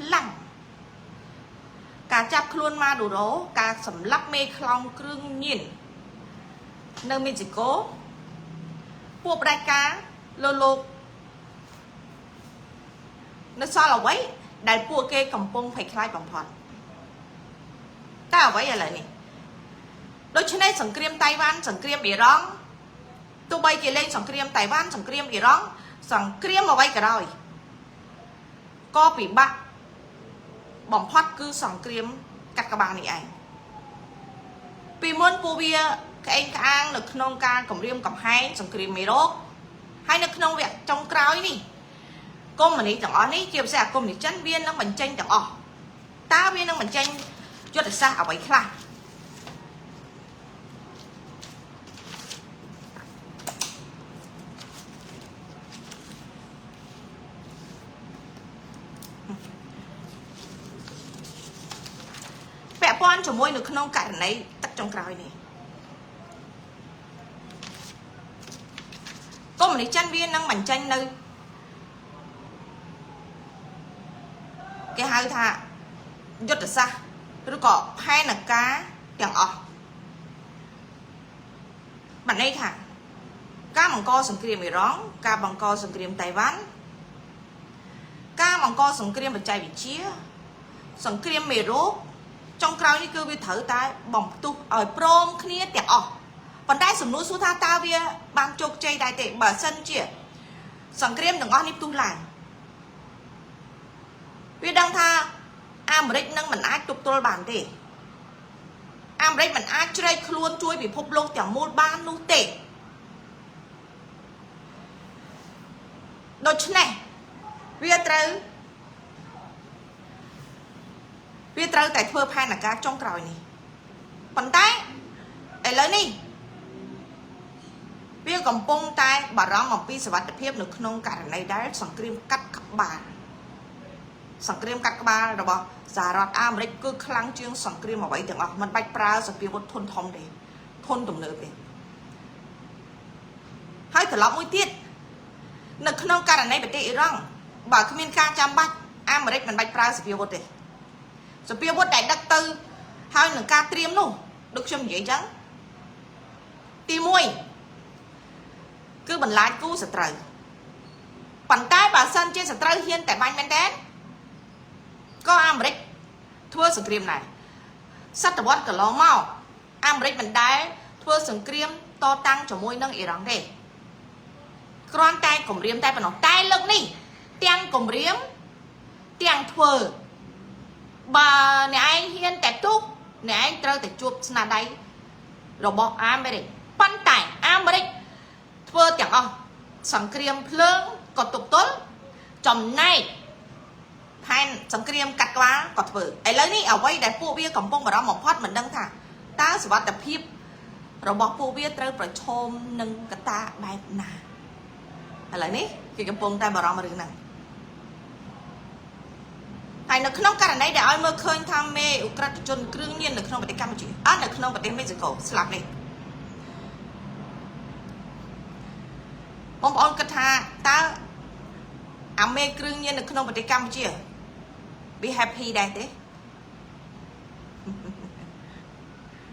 lăng cả chắp khuôn ma đủ rố cả sầm lắp mê khlong cương nhìn nơi Mexico buộc đại cá lô lô nó sao là quấy đại buộc kê cầm bông phải khai bằng phật ta ở quấy là này đôi chân này sẵn kriêm Taiwan sẵn kriêm Iran tụi bay kia lên sẵn kriêm Taiwan sẵn kriêm Iran sẵn kriêm mà quay cả rồi có bị bạc bỏng thoát cứ sẵn kriêm cắt các bạn này anh vì muốn cô bia cái anh được nông ca cầm riêng cầm hai sẵn kriêm mê rốt hai được nông việc trong crowd ấy đi cô mà ní chẳng ó ní chiều sẽ cùng ní chân viên nó mình tranh chẳng ó ta viên nó mình tranh cho được xa ở vậy khá vẽ con cho môi được nông cạn này tắt trong crowd này cô mà ní chân viên nó mình tranh nơi cái hai thà giật được xa rồi có hai là cá chẳng ở bạn đây thà cá bằng co sừng kriêm Iran cá bằng co sừng kriêm Taiwan cá bằng co sừng kriêm bạch chay bị chia sừng kriêm mì rốt trong crowd như cứ vi thử tay bỏng tu ở prom kia chẳng ở còn đây sừng núi số tha ta vi ban chục chay đại tệ bờ sân chia sừng kriêm đừng on đi tu lại vì đang tha Americ nâng mình ai tục tôi bản thể Americ mình ai chơi luôn chui bị phục lô chẳng môn ban nụ tệ đột chứ này vì trâu tại thơ phai là cá trong còi này còn tay để lấy đi vì còn bông tay bà đó một pi sẽ bắt được phép được nông cả này đã sẵn kriêm cắt các bạn sẵn kriêm cắt ba rồi bỏ giả rọt Americ cứ khăn chương sẵn kriêm mà vậy tưởng mình bạch pra sẵn kriêm thôn thông để thôn tùm nợ về hai thử lọc mũi tiết nực nông cả này bạch tệ răng bà cứ miên ca chăm bạch Americ mình bạch pra sẵn kriêm bột để sẵn kriêm bột đại đắc tư hai nực ca triêm luôn được châm dễ chắn tì mùi cứ bình lại cứu sẵn trời bàn tay bà sân trên sẵn trời hiên tại bánh men đen có Americ thua sừng kriêm này sắt tập cả lò mau Americ mình đá thua sừng kriêm to tăng cho môi nâng Iran đây con tay cùng riêm tay và nó tay lực đi tiếng cùng riêm tiếng thua bà này anh hiên tẹp túc này anh trơ tại chuột là đây rồi bỏ Americ bắn tay Americ thua tiếng sừng kriêm phơn còn tục tốt chồng này hai sẵn kriêm cắt quá có thử ấy lấy ní ở quay để phụ bia cầm bông vào đó một phát mình đăng thả ta sẽ bắt tập hiếp rồi bỏ phụ bia trâu rồi chôm nâng cái ta bài nà ấy lấy ní khi cầm bông tay vào đó mà đừng nặng hay nó không cả này để ai mơ khơi tham mê Ukraine chôn cương nhiên được không phải cam chỉ nó không phải Mexico slap đi bông on cái tha ta mê cương nhiên được không phải cam chỉ be happy đây thế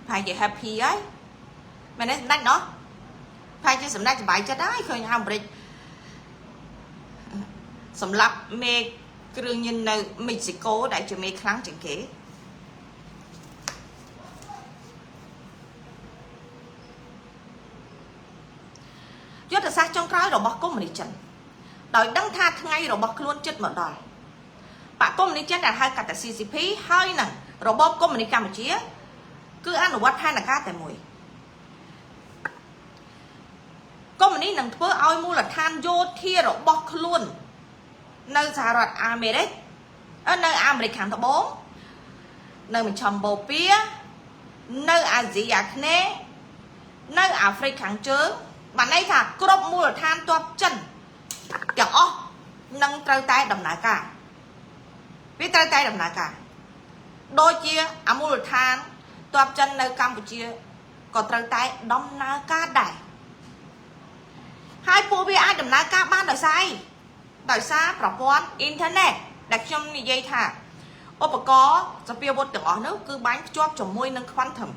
phải vậy happy ấy mà nói đánh đó phải chứ sầm đây bài cho đấy khơi nhau một sầm lấp mê cương nhiên nơi Mexico đại cho mê kháng chỉnh kế cho thật xa trong cái rồi bọc có một đi chân đòi đăng tha ngay rồi bọc luôn chết mở đòi bà có mình chết là hai cả CCP hai nè robot có mình Campuchia cứ ăn đồ hai là cá tại mùi có mình nâng thưa ai mua là than vô thia robot luôn nơi Sài Gòn Americ ở nơi Americ hàng thứ 4 nơi mình chồng bầu pía nơi Asia nè nơi Africa hàng chớ bạn ấy thà crop mua là than toạp chân chẳng nâng trâu tay đầm nải cả biết tay đầm nải cả đôi chia mua là than toạp chân nơi Campuchia còn trâu tay đâm nải cả đại hai phụ bị ai đầm nải cả ban đời sai đời xa bảo con internet ដែលខ្ញុំនិយាយថាឧបករណ៍សពាវុធទាំងអស់នោះគឺបាញ់ភ្ជាប់ជាមួយនឹង quantum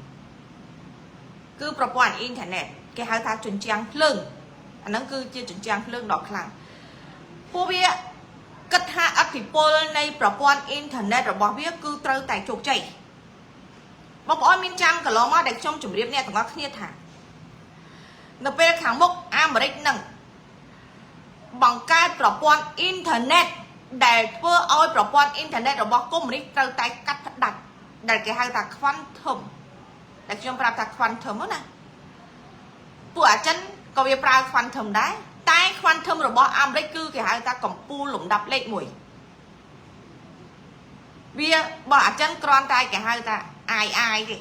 គឺប្រព័ន្ធអ៊ីនធឺណិតគេហៅថាជញ្ជាំងភ្លើងអាហ្នឹងគឺជាជញ្ជាំងភ្លើងដ៏ខ្លាំងពួកវាគិតថាឥទ្ធិពលនៃប្រព័ន្ធអ៊ីនធឺណិតរបស់វាគឺត្រូវតែជោគជ័យបងប្អូនមានចាំកន្លងមកដែលខ្ញុំជម្រាបអ្នកទាំងអស់គ្នាថានៅពេលខាងមុខអាមេរិកនឹងបង្កើតប្រព័ន្ធអ៊ីនធឺណិតដែលធ្វើឲ្យប្រព័ន្ធអ៊ីនធឺណិតរបស់កុម្មុយនីសត្រូវតែកាត់ផ្ដាច់ដែលគេហៅថា quantum ដែលខ្ញុំប្រាប់ថា quantum ណាពួកអាចិនក៏វាប្រើ quantum ដែរតែ quantum របស់អាមេរិកគឺគេហៅថាកម្ពូលលំដាប់លេខ1វាបើអាចិនគ្រាន់តែគេហៅថា II ទេ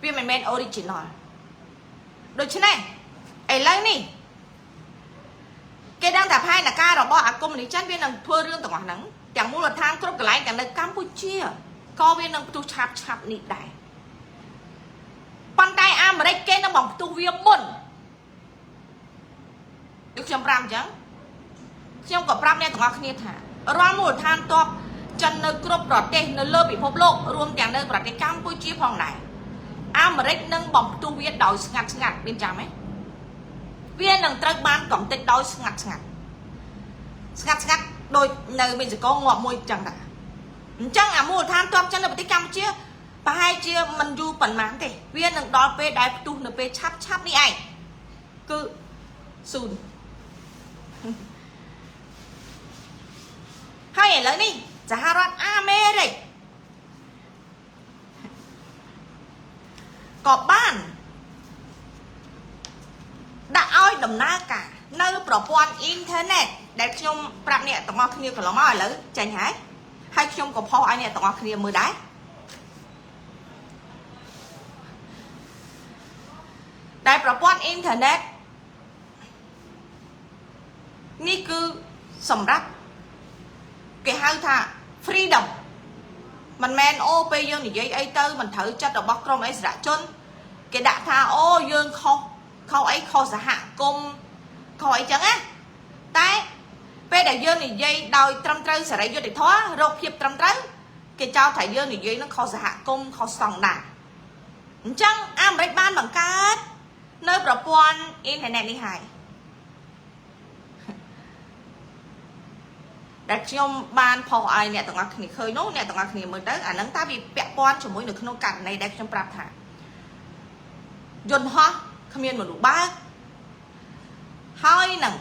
វាមិនមែន original ដូច្នេះឥឡូវនេះគេដឹងថាផែនការរបស់អាកុម្មុយនីសចិនវានឹងធ្វើរឿងទាំងអស់ហ្នឹងទាំងមូលដ្ឋានគ្រប់កន្លែងទាំងនៅកម្ពុជាក៏វានឹងផ្ទុះឆាប់នេះដែរប៉ុន្តែអាមេរិកគេនឹងបំផ្ទុះវាមុនដូចខ្ញុំប្រាប់អញ្ចឹងខ្ញុំក៏ប្រាប់អ្នកទាំងអស់គ្នាថារាល់មូលដ្ឋានទ័ពចិននៅគ្រប់ប្រទេសនៅលើពិភពលោករួមទាំងនៅប្រទេសកម្ពុជាផងដែរអាមេរិកនឹងបំផ្ទុះវាដោយស្ងាត់មានចាំទេវានឹងត្រូវបានកំទេចដោយស្ងាត់ដូចនៅមេxicoងាប់មួយចឹងដែរអញ្ចឹងអាមូលដ្ឋានទ័ពចិននៅប្រទេសកម្ពុជាប្រហែលជាមិនយូរប៉ុន្មានទេវានឹងដល់ពេលដែលផ្ទុះនៅពេលឆាប់នេះឯងគឺស៊ូនហើយឥឡូវនេះសហរដ្ឋអាមេរិកក៏បានដាក់ឲ្យដំណើរការនៅប្រព័ន្ធអ៊ីនធឺណិតដែលខ្ញុំប្រាប់អ្នកទាំងអស់គ្នាកន្លងមកឥឡូវចាញ់ហើយខ្ញុំក៏ផុសឲ្យអ្នកទាំងអស់គ្នាមើលដែរដែលប្រព័ន្ធអ៊ីនធឺណិតនេះគឺសម្រាប់គេហៅថា freedom មិនមែនអូពេលយើងនិយាយអីទៅមិនត្រូវចិត្តរបស់ក្រុមអិសរាជជនគេដាក់ថាអូយើងខុសសហគមន៍ខុសអីចឹងណាតែពេលដែលយើងនិយាយដោយត្រឹមត្រូវសេរីយុត្តិធម៌រកភាពត្រឹមត្រូវគេចោទថាយើងនិយាយនឹងខុសសហគមន៍ខុសស្តង់ដារអញ្ចឹងអាមេរិកបានបង្កើតនៅប្រព័ន្ធអ៊ីនធឺណិតនេះហើយដែលខ្ញុំបានផុសឲ្យអ្នកទាំងអស់គ្នាឃើញនោះអ្នកទាំងអស់គ្នាមើលទៅអាហ្នឹងតើវាពាក់ព័ន្ធជាមួយនៅក្នុងករណីដែលខ្ញុំប្រាប់ថាយន្តហោះគ្មានមនុស្សបើកហើយនឹង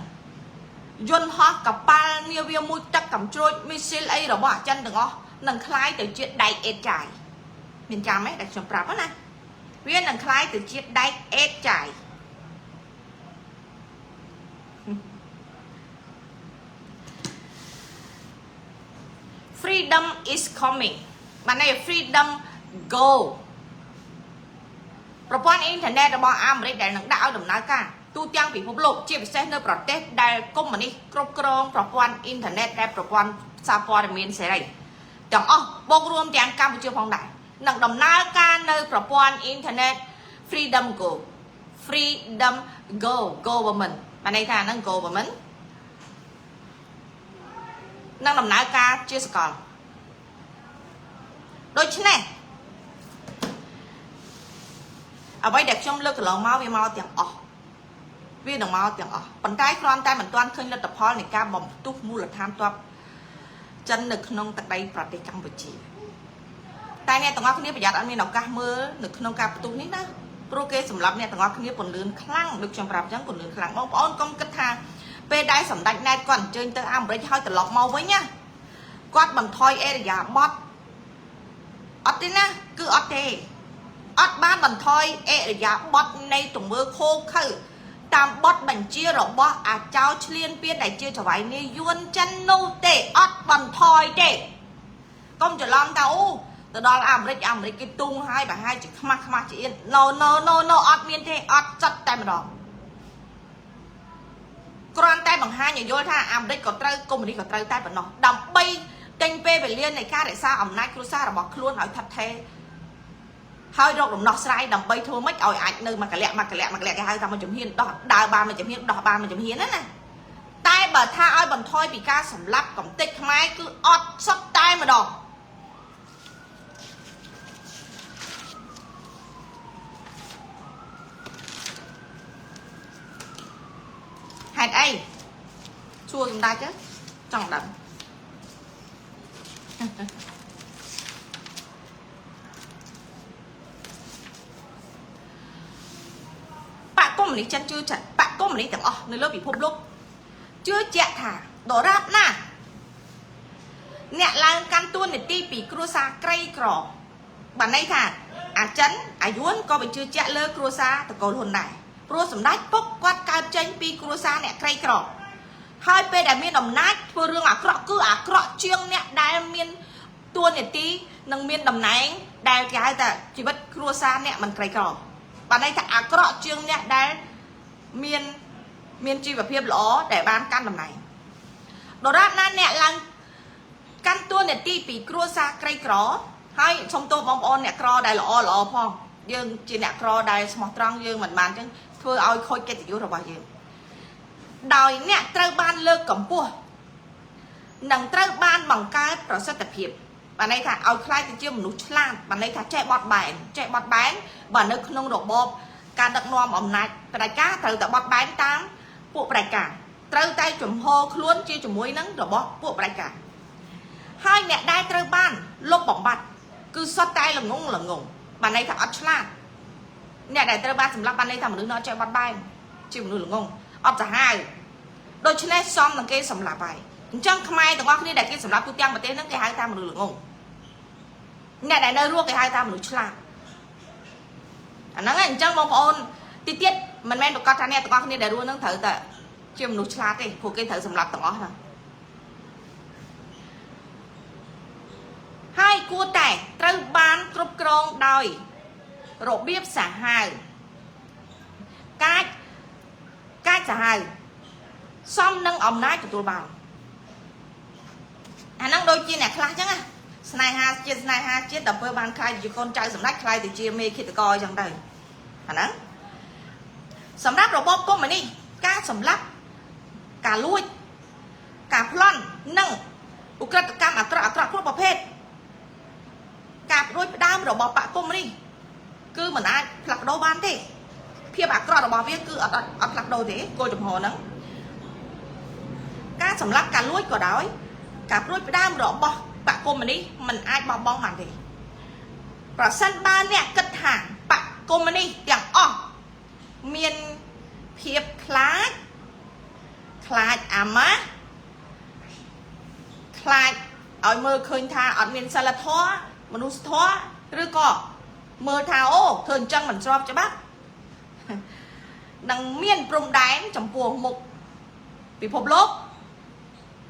យន្តហោះកប៉ាល់នាវាមួយទឹកកំជ្រួចមីស៊ីលអីរបស់អាចិនទាំងអស់នឹងคล้ายទៅជាដែកអេតចាយមានចាំទេដែលខ្ញុំប្រាប់ណាវានឹងคล้ายទៅជាដែកអេតចាយfreedom is coming បានន័យ freedom go ប្រព័ន្ធអ៊ីនធឺណិតរបស់អាមេរិកដែលនឹងដាក់ឲ្យដំណើរការទូទាំងពិភពលោកជាពិសេសនៅប្រទេសដែលកុម្មុយនីសគ្រប់គ្រងប្រព័ន្ធអ៊ីនធឺណិតដែលប្រព័ន្ធសារព័ត៌មានសេរីទាំងអស់បូករួមទាំងកម្ពុជាផងដែរនឹងដំណើរការនៅប្រព័ន្ធអ៊ីនធឺណិត freedom go government បានន័យថាហ្នឹង government នឹងដំណើរការជាសកលដូច្នេះអ្វីដែលខ្ញុំលើកកន្លងមកវាមកទាំងអស់ប៉ុន្តែគ្រាន់តែមិនទាន់ឃើញលទ្ធផលនៃការបំផ្ទុះមូលដ្ឋានទ័ពចិននៅក្នុងទឹកដីប្រទេសកម្ពុជាតែអ្នកទាំងអស់គ្នាប្រយ័ត្នអត់មានឱកាសមើលនៅក្នុងការផ្ទុះនេះណាព្រោះគេសម្រាប់អ្នកទាំងអស់គ្នាពន្លឿនខ្លាំងដូចខ្ញុំប្រាប់អញ្ចឹងពន្លឿនខ្លាំងបងប្អូនកុំគិតថាពេលដែលសម្ដេចណែតគាត់អញ្ជើញទៅអាមេរិកហើយត្រឡប់មកវិញណាគាត់បន្ថយអេរយាប័តអត់ទេណាគឺអត់ទេអត់បានបន្ថយអេរយាប័តនៃទង្វើខូខើតាមបទបញ្ជារបស់អាចោឈ្លានពានដែលជាចៅហ្វាយនាយួនចិននោះទេអត់បន្ថយទេកុំច្រឡំថាអូទៅដល់អាមេរិកគេទុងហើយប្រហែលជាខ្មាស់ជាអៀន no អត់មានទេអត់ចិត្តតែម្ដងគ្រាន់តែបង្ហាញឲ្យយល់ថាអាមេរិកក៏ត្រូវកុម្មុយនីសក៏ត្រូវតែប៉ុណ្ណោះដើម្បីទិញពេលវេលានៃការរក្សាអំណាចគ្រួសាររបស់ខ្លួនឲ្យថិតថេរហើយរកដំណោះស្រាយដើម្បីធ្វើម៉េចឲ្យអាចនៅមួយកលៈគេហៅថាមួយជំហានដោះដើរបានមួយជំហានដោះបានមួយជំហានណាតែប បើថាឲ្យបន្ថយពីការសម្លាប់កំទេចខ្មែរគឺអត់សុទ្ធតែម្ដងហេតុអីសួរសម្ដេចចង់ដឹងបកកុម្មុយនីសចិនជឿចាត់បកកុម្មុយនីសទាំងអស់នៅលើពិភពលោកជឿជាក់ថាដរាបណាអ្នកឡើងកាន់តួនាទីពីគ្រួសារក្រីក្របានន័យថាអាចិនអាយួនក៏បញ្ជឿជាក់លើគ្រួសារតកូលហ៊ុនដែរព្រោះសម្ដេចពុកគាត់កើតចេញពីគ្រួសារអ្នកក្រីក្រហើយពេលដែលមានអំណាចធ្វើរឿងអាក្រក់គឺអាក្រក់ជាងអ្នកដែលមានតួនាទីនិងមានតំណែងដែលគេហៅថាជីវិតគ្រួសារអ្នកមិនក្រីក្របានន័យថាអាក្រក់ជាងអ្នកដែលមានជីវភាពល្អដែលបានកាន់តំណែងដរាបណាអ្នកឡើងកាន់តួនាទីពីគ្រួសារក្រីក្រហើយសុំទោសបងប្អូនអ្នកក្រដែលល្អផងយើងជាអ្នកក្រដែលស្មោះត្រង់យើងមិនបានអញ្ចឹងធ្វើឲ្យខូចកិត្តិយសរបស់យើងដោយអ្នកត្រូវបានលើកកម្ពស់និងត្រូវបានបង្កើតប្រសិទ្ធភាពបានន័យថាឲ្យខ្លាយទៅជាមនុស្សឆ្លាតបានន័យថាចេះបត់បែនបើនៅក្នុងរបបការដឹកនាំអំណាចផ្ដាច់ការត្រូវតែបត់បែនតាមពួកផ្ដាច់ការត្រូវតែជំហរខ្លួនជាជាមួយនឹងរបស់ពួកផ្ដាច់ការហើយអ្នកដែលត្រូវបានលុបបំបត្តិគឺសុទ្ធតែល្ងងបានន័យថាអត់ឆ្លាតអ្នកដែលត្រូវបានសម្លាប់បានន័យថាមនុស្សនោះចេះបត់បែនជាមនុស្សល្ងងអត់សាហាវដូច្នេះសមនឹងគេសម្លាប់ហើយអញ្ចឹងខ្មែរទាំងអស់គ្នាដែលគេសម្លាប់ទូទាំងប្រទេសហ្នឹងគេហៅថាមនុស្សល្ងងអ្នកដែលនៅរស់គេហៅថាមនុស្សឆ្លាតអាហ្នឹងហើយអញ្ចឹងបងប្អូនទៀតមិនមែនប្រកាសថាអ្នកទាំងអស់គ្នាដែលរស់ហ្នឹងត្រូវតែជាមនុស្សឆ្លាតទេព្រោះគេត្រូវសម្លាប់ទាំងអស់ហ្នឹងហើយគួរតែត្រូវបានគ្រប់គ្រងដោយរបៀបសាហាវកាចសាហាវសមនឹងអំណាចទទួលបានអាហ្នឹងដូចជាអ្នកខ្លះអញ្ចឹងណាស្នេហាជាតិដល់ពេលបានខ្លាយជាកូនចៅសម្ដេចខ្លាយទៅជាមេឃាតករអញ្ចឹងទៅអាហ្នឹងសម្រាប់របបកុម្មុយនីសការសម្លាប់ការលួចការប្លន់និងឧក្រិដ្ឋកម្មអាក្រក់គ្រប់ប្រភេទការប្រួយផ្ដើមរបស់បកកុម្មុយនីសគឺមិនអាចផ្លាស់ប្ដូរបានទេភាពអាក្រក់របស់វាគឺអត់ផ្លាស់ប្ដូរទេគោលចំហហ្នឹងការសម្លាប់ការលួចក៏ដោយការប្រួយផ្ដើមរបស់បកកុម្មុយនីសមិនអាចបោះបង់បានទេប្រសិនបើអ្នកគិតថាបកកុម្មុយនីសទាំងអស់មានភាពខ្លាចអាម៉ាស់ខ្លាចឲ្យមើលឃើញថាអត់មានសិលធម៌មនុស្សធម៌ឬក៏មើលថាអូធ្វើអញ្ចឹងមិនស្របច្បាប់នឹងមានព្រំដែនចំពោះមុខពិភពលោក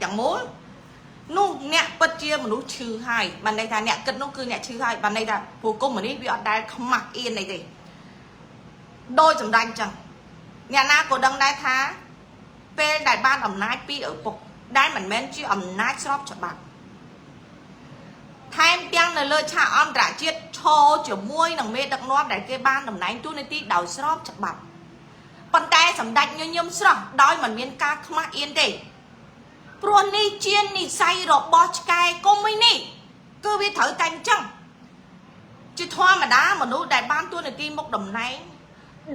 ទាំងមូលនោះអ្នកពិតជាមនុស្សឈឺហើយបានន័យថាអ្នកគិតនោះគឺអ្នកឈឺហើយបានន័យថាព្រោះកុម្មុយនីសវាអត់ដែលខ្មាស់អៀនអីទេដោយសម្ដេចអញ្ចឹងអ្នកណាក៏ដឹងដែរថាពេលដែលបានអំណាចពីឪពុកដែលមិនមែនជាអំណាចស្របច្បាប់ថែមទាំងនៅលើឆាកអន្តរជាតិឈរជាមួយនឹងមេដឹកនាំដែលគេបានតំណែងតួនាទីដោយស្របច្បាប់ប៉ុន្តែសម្ដេចញញឹមស្រស់ដោយមិនមានការខ្មាស់អៀនទេព្រោះនេះជានិស័យរបស់ឆ្កែកុម្មុយនីសគឺវាត្រូវតែអញ្ចឹងជាធម្មតាមនុស្សដែលបានតួនាទីមុខតំណែង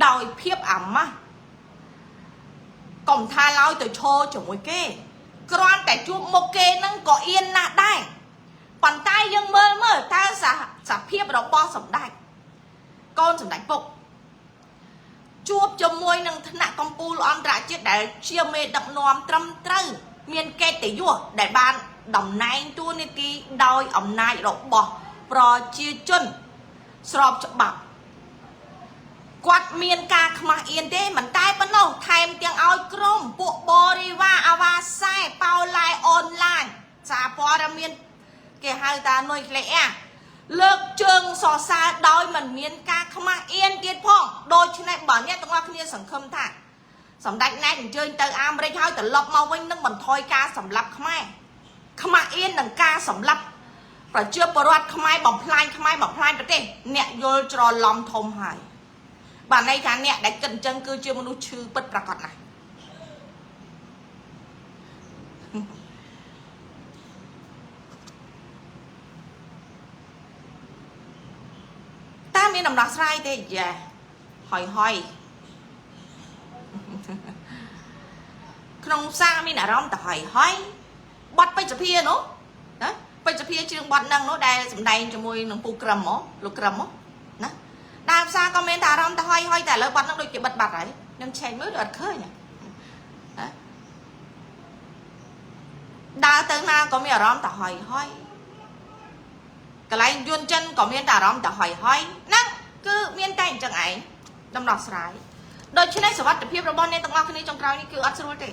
ដោយភាពអាម៉ាស់កុំថាឡើយទៅឈរជាមួយគេគ្រាន់តែជួបមុខគេនឹងក៏អៀនណាស់ដែរប៉ុន្តែយើងមើលតើសភាពរបស់សម្ដេចកូនសម្ដេចពុកជួបជាមួយនឹងថ្នាក់កម្ពុជាអន្តរជាតិដែលជាមេដឹកនាំត្រឹមត្រូវមានកិត្តិយសដែលបានតំណែងតួនាទីដោយអំណាចរបស់ប្រជាជនស្របច្បាប់គាត់មានការខ្មាស់អៀនទេមិនតែប៉ុណ្ណោះថែមទាំងឲ្យក្រុមពួកបរិវារអាវ៉ាសែប៉ោឡែអនឡាញសារព័ត៌មានគេហៅថានុយក្លេអ៊ែរលើកជើងសរសើរដោយមិនមានការខ្មាស់អៀនទៀតផងដូច្នេះបើអ្នកទាំងអស់គ្នាសង្ឃឹមថាសម្ដេចណែតអញ្ជើញទៅអាមេរិកហើយត្រឡប់មកវិញនឹងបន្ថយការសម្លាប់ខ្មែរខ្មាស់អៀននឹងការសម្លាប់ប្រជាពលរដ្ឋខ្មែរបំផ្លាញខ្មែរបំផ្លាញប្រទេសអ្នកយល់ច្រឡំធំហើយបាទន័យថាអ្នកដែលគិតអញ្ចឹងគឺជាមនុស្សឈឺពិតប្រាកដណាស់ មានដំណោះស្រាយទេយ៉ាហយក្នុងសារមានអារម្មណ៍ទៅហយបត់ពេជ្រភានោះណាពេជ្រភាជើងបត់ហ្នឹងនោះដែលសម្ដែងជាមួយនឹងពូក្រឹមមកលោកក្រឹមមកណាដើរផ្សារក៏មានតែអារម្មណ៍ទៅហយតែឥឡូវបត់ហ្នឹងដូចជាបិទបាត់ហើយនឹងឆែកមើលអត់ឃើញណាដើរទៅណាក៏មានអារម្មណ៍ទៅហយកន្លែងយួនចិនក៏មានតែអារម្មណ៍ទៅហយហ្នឹងគឺមានតែអញ្ចឹងឯងដំណោះស្រាយដូច្នេះសុវត្ថិភាពរបស់អ្នកទាំងអស់គ្នាចុងក្រោយនេះគឺអត់ស្រួលទេ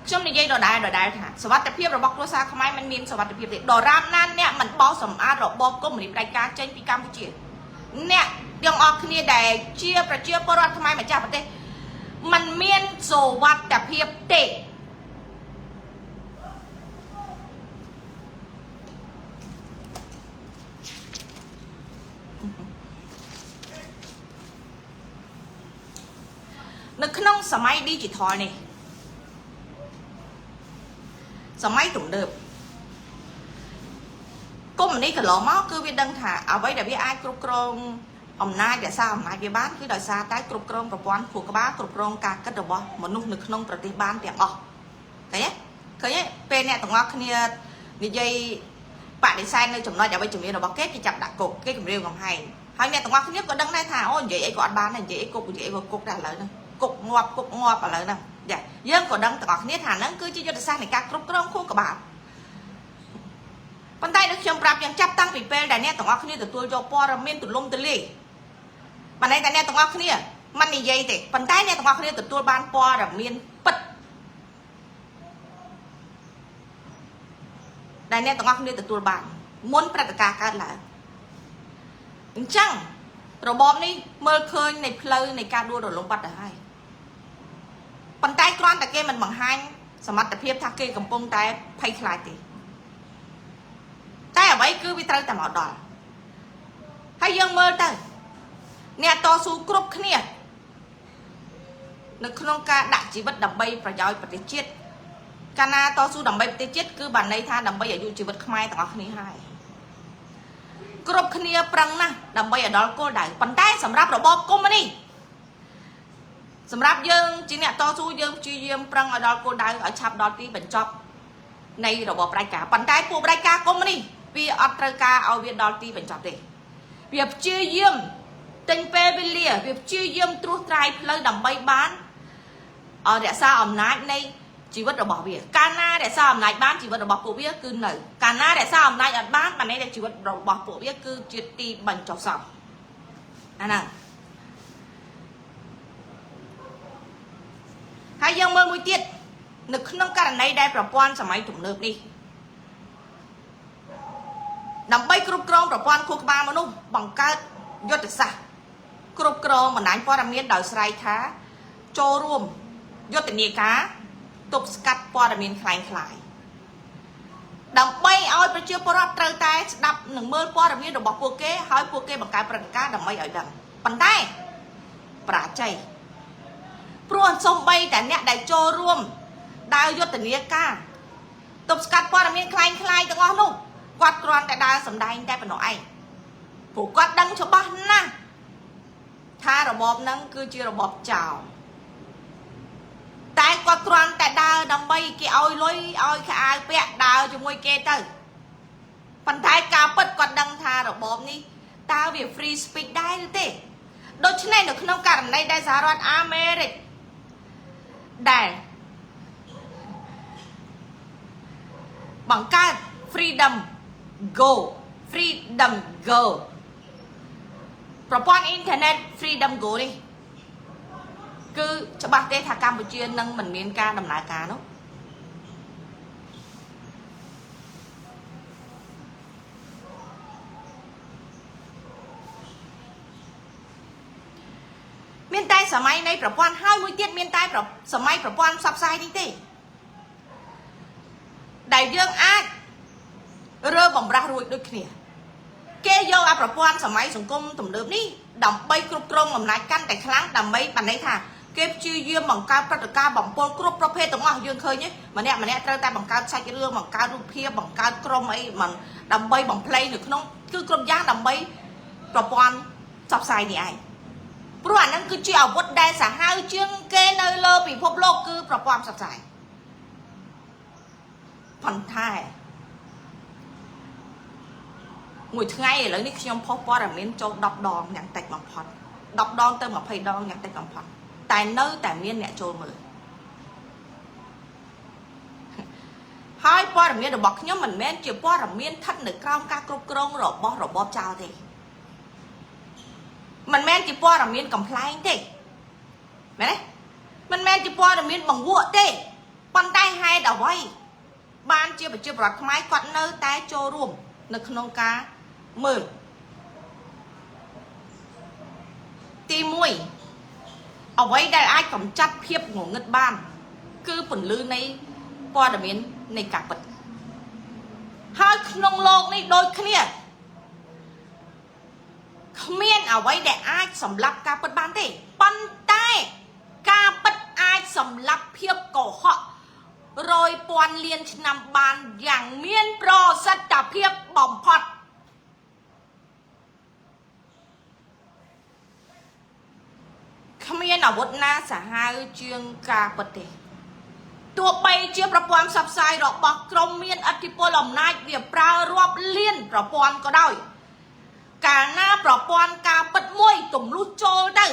ខ្ញុំនិយាយដដែលថាសុវត្ថិភាពរបស់គ្រួសារខ្មែរមិនមានសុវត្ថិភាពទេដរាបណាអ្នកមិនបោសសម្អាតរបបកុម្មុយនីសផ្ដាច់ការចេញពីកម្ពុជាអ្នកទាំងអស់គ្នាដែលជាប្រជាពលរដ្ឋខ្មែរម្ចាស់ប្រទេសมันមានសុវត្ថិភាពទេនៅក្នុងសម័យ digital នេះសម័យទំនើបកុម្មុយនីសកន្លងមកគឺវាដឹងថាអ្វីដែលវាអាចគ្រប់គ្រងអំណាចរក្សាអំណាចវាបានគឺដោយសារតែគ្រប់គ្រងប្រព័ន្ធខួរក្បាលគ្រប់គ្រងការគិតរបស់មនុស្សនៅក្នុងប្រទេសបានទាំងអស់ឃើញទេពេលអ្នកទាំងអស់គ្នានិយាយបដិសេធនៅចំណុចអ្វីជំនាញរបស់គេចាប់ដាក់គុកគេគម្រាមកំហែងហើយអ្នកទាំងអស់គ្នាក៏ដឹងដែរថាអូនិយាយអីក៏អត់បានដែរនិយាយអីគុកនិយាយអីក៏គុកដែរឥឡូវហ្នឹងគុកងាប់ឥឡូវហ្នឹងចាយើងក៏ដឹងទាំងអស់គ្នាថាហ្នឹងគឺជាយុទ្ធសាស្ត្រនៃការគ្រប់គ្រងខួរក្បាលប៉ុន្តែដូចខ្ញុំប្រាប់យ៉ាងចាប់តាំងពីពេលដែលអ្នកទាំងអស់គ្នាទទួលយកព័ត៌មានទូលំទូលាយប៉ុន្តែអ្នកទាំងអស់គ្នាមិននិយាយទេប៉ុន្តែអ្នកទាំងអស់គ្នាទទួលបានព័ត៌មានពិតដែលអ្នកទាំងអស់គ្នាទទួលបានមុនព្រឹត្តិការណ៍កើតឡើងអញ្ចឹងរបបនេះមើលឃើញនៃផ្លូវនៃការដួលរលំបាត់ទៅហើយប៉ុន្តែគ្រាន់តែគេមិនបង្ហាញសមត្ថភាពថាគេកំពុងតែភ័យខ្លាចទេតែអ្វីគឺវាត្រូវតែមកដល់ហើយយើងមើលទៅអ្នកតស៊ូគ្រប់គ្នានៅក្នុងការដាក់ជីវិតដើម្បីប្រយោជន៍ប្រទេសជាតិកាលណាតស៊ូដើម្បីប្រទេសជាតិគឺបានន័យថាដើម្បីអាយុជីវិតខ្មែរទាំងអស់គ្នាហើយគ្រប់គ្នាប្រឹងណាស់ដើម្បីឲ្យដល់គោលដៅប៉ុន្តែសម្រាប់របបកុម្មុយនីសសម្រាប់យើងជាអ្នកតស៊ូយើងព្យាយាមប្រឹងឲ្យដល់គោលដៅឲ្យឆាប់ដល់ទីបញ្ចប់នៃរបបផ្ដាច់ការប៉ុន្តែពួកផ្ដាច់ការកុម្មុយនីសវាអត់ត្រូវការឲ្យវាដល់ទីបញ្ចប់ទេវាព្យាយាមទិញពេលវេលាវាព្យាយាមត្រួសត្រាយផ្លូវដើម្បីបានឲ្យរក្សាអំណាចនៃជីវិតរបស់វាកាលណារក្សាអំណាចបានជីវិតរបស់ពួកវាគឺនៅកាលណារក្សាអំណាចអត់បានបានន័យថាជីវិតរបស់ពួកវាគឺជាទីបញ្ចុះសោះអាហ្នឹងហើយយើងមើលមួយទៀតនៅក្នុងករណីដែលប្រព័ន្ធសម័យទំនើបនេះដើម្បីគ្រប់គ្រងប្រព័ន្ធខួរក្បាលមនុស្សបង្កើតយុទ្ធសាស្ត្រគ្រប់គ្រងបណ្ដាញព័ត៌មានដោយស្រ័យថាចូលរួមយុទ្ធនាការទប់ស្កាត់ព័ត៌មានคล้ายដើម្បីឲ្យប្រជាពលរដ្ឋត្រូវតែស្ដាប់និងមើលព័ត៌មានរបស់ពួកគេហើយពួកគេបង្កើតព្រឹត្តិការណ៍ដើម្បីឲ្យដឹងប៉ុន្តែប្រាជ័យព្រោះសំបីតែអ្នកដែលចូលរួមដើរយុទ្ធនាការទប់ស្កាត់ព័ត៌មានคล้ายទាំងអស់នោះគាត់គ្រាន់តែដើរសម្ដែងតែប៉ុណ្ណោះឯងព្រោះគាត់ដឹងច្បាស់ណាស់ថារបបហ្នឹងគឺជារបបចោលតែគាត់គ្រាន់តែដើរដើម្បីគេឲ្យលុយឲ្យខោអាវពាក់ដើរជាមួយគេទៅប៉ុន្តែការពិតគាត់ដឹងថារបបនេះតើវា free speech ដែរឬទេដូច្នេះនៅក្នុងករណីដែលសហរដ្ឋអាមេរិកដែលបង្កើត freedom go ប្រព័ន្ធអ៊ីនធឺណិត freedom go នេះគឺច្បាស់ទេថាកម្ពុជានឹងមិនមានការដំណើរការនោះមានតែសម័យនៃប្រព័ន្ធហើយមួយទៀតមានតែសម័យប្រព័ន្ធផ្សព្វផ្សាយនេះទេដែលយើងអាចរើបំរាស់រួចដូចគ្នាគេយកអាប្រព័ន្ធសម័យសង្គមទំនើបនេះដើម្បីគ្រប់គ្រងអំណាចកាន់តែខ្លាំងដើម្បីបានន័យថា គេព្យាយាមបង្កើតព្រឹត្តិការណ៍បំពល់គ្រប់ប្រភេទទាំងអស់យើងឃើញទេម្នាក់ត្រូវតែបង្កើតសាច់រឿងបង្កើតរូបភាពបង្កើតក្រុមអីមិនដើម្បីបំភ្លៃនៅក្នុងគឺគ្រប់យ៉ាងដើម្បីប្រព័ន្ធផ្សព្វផ្សាយនេះឯងព្រោះអាហ្នឹងគឺជាអាវុធដែលសាហាវជាងគេនៅលើពិភពលោកគឺប្រព័ន្ធផ្សព្វផ្សាយប៉ុន្តែមួយថ្ងៃឥឡូវនេះខ្ញុំផុសព័ត៌មានចូល10ដងយ៉ាងតិចបំផុត10ដងទៅ20ដងយ៉ាងតិចបំផុតតែនៅតែមានអ្នកចូលមើលហើយព័ត៌មានរបស់ខ្ញុំមិនមែនជាព័ត៌មានស្ថិតនៅក្រោមការគ្រប់គ្រងរបស់របបចោលទេមិនមែនជាព័ត៌មានកំ pl ែងទេមែនទេមិនមែនជាព័ត៌មានបង្វក់ទេប៉ុន្តែហេតុអ្វីបានជាប្រជាពលរដ្ឋខ្មែរគាត់នៅតែចូលរួមនៅក្នុងការមើលទី1អ្វីដែលអាចកម្ចាត់ភាពងងឹតបានគឺពន្លឺនៃព័ត៌មាននៃការពិតហើយក្នុងโลกនេះដូចគ្នាគ្មានអ្វីដែលអាចសម្លាប់ការពិតបានទេប៉ុន្តែការពិតអាចសម្លាប់ភាពកុហករយពាន់លានឆ្នាំបានយ៉ាងមានប្រសិទ្ធភាពបំផុតគ្មានអាវុធណាសាហាវជាងការពិតទេទោះបីជាប្រព័ន្ធផ្សព្វផ្សាយរបស់ក្រមមានឥទ្ធិពលអំណាចវាប្រើរាប់លានប្រព័ន្ធក៏ដោយកាលណាប្រព័ន្ធការពិតមួយទម្លុះចូលទៅ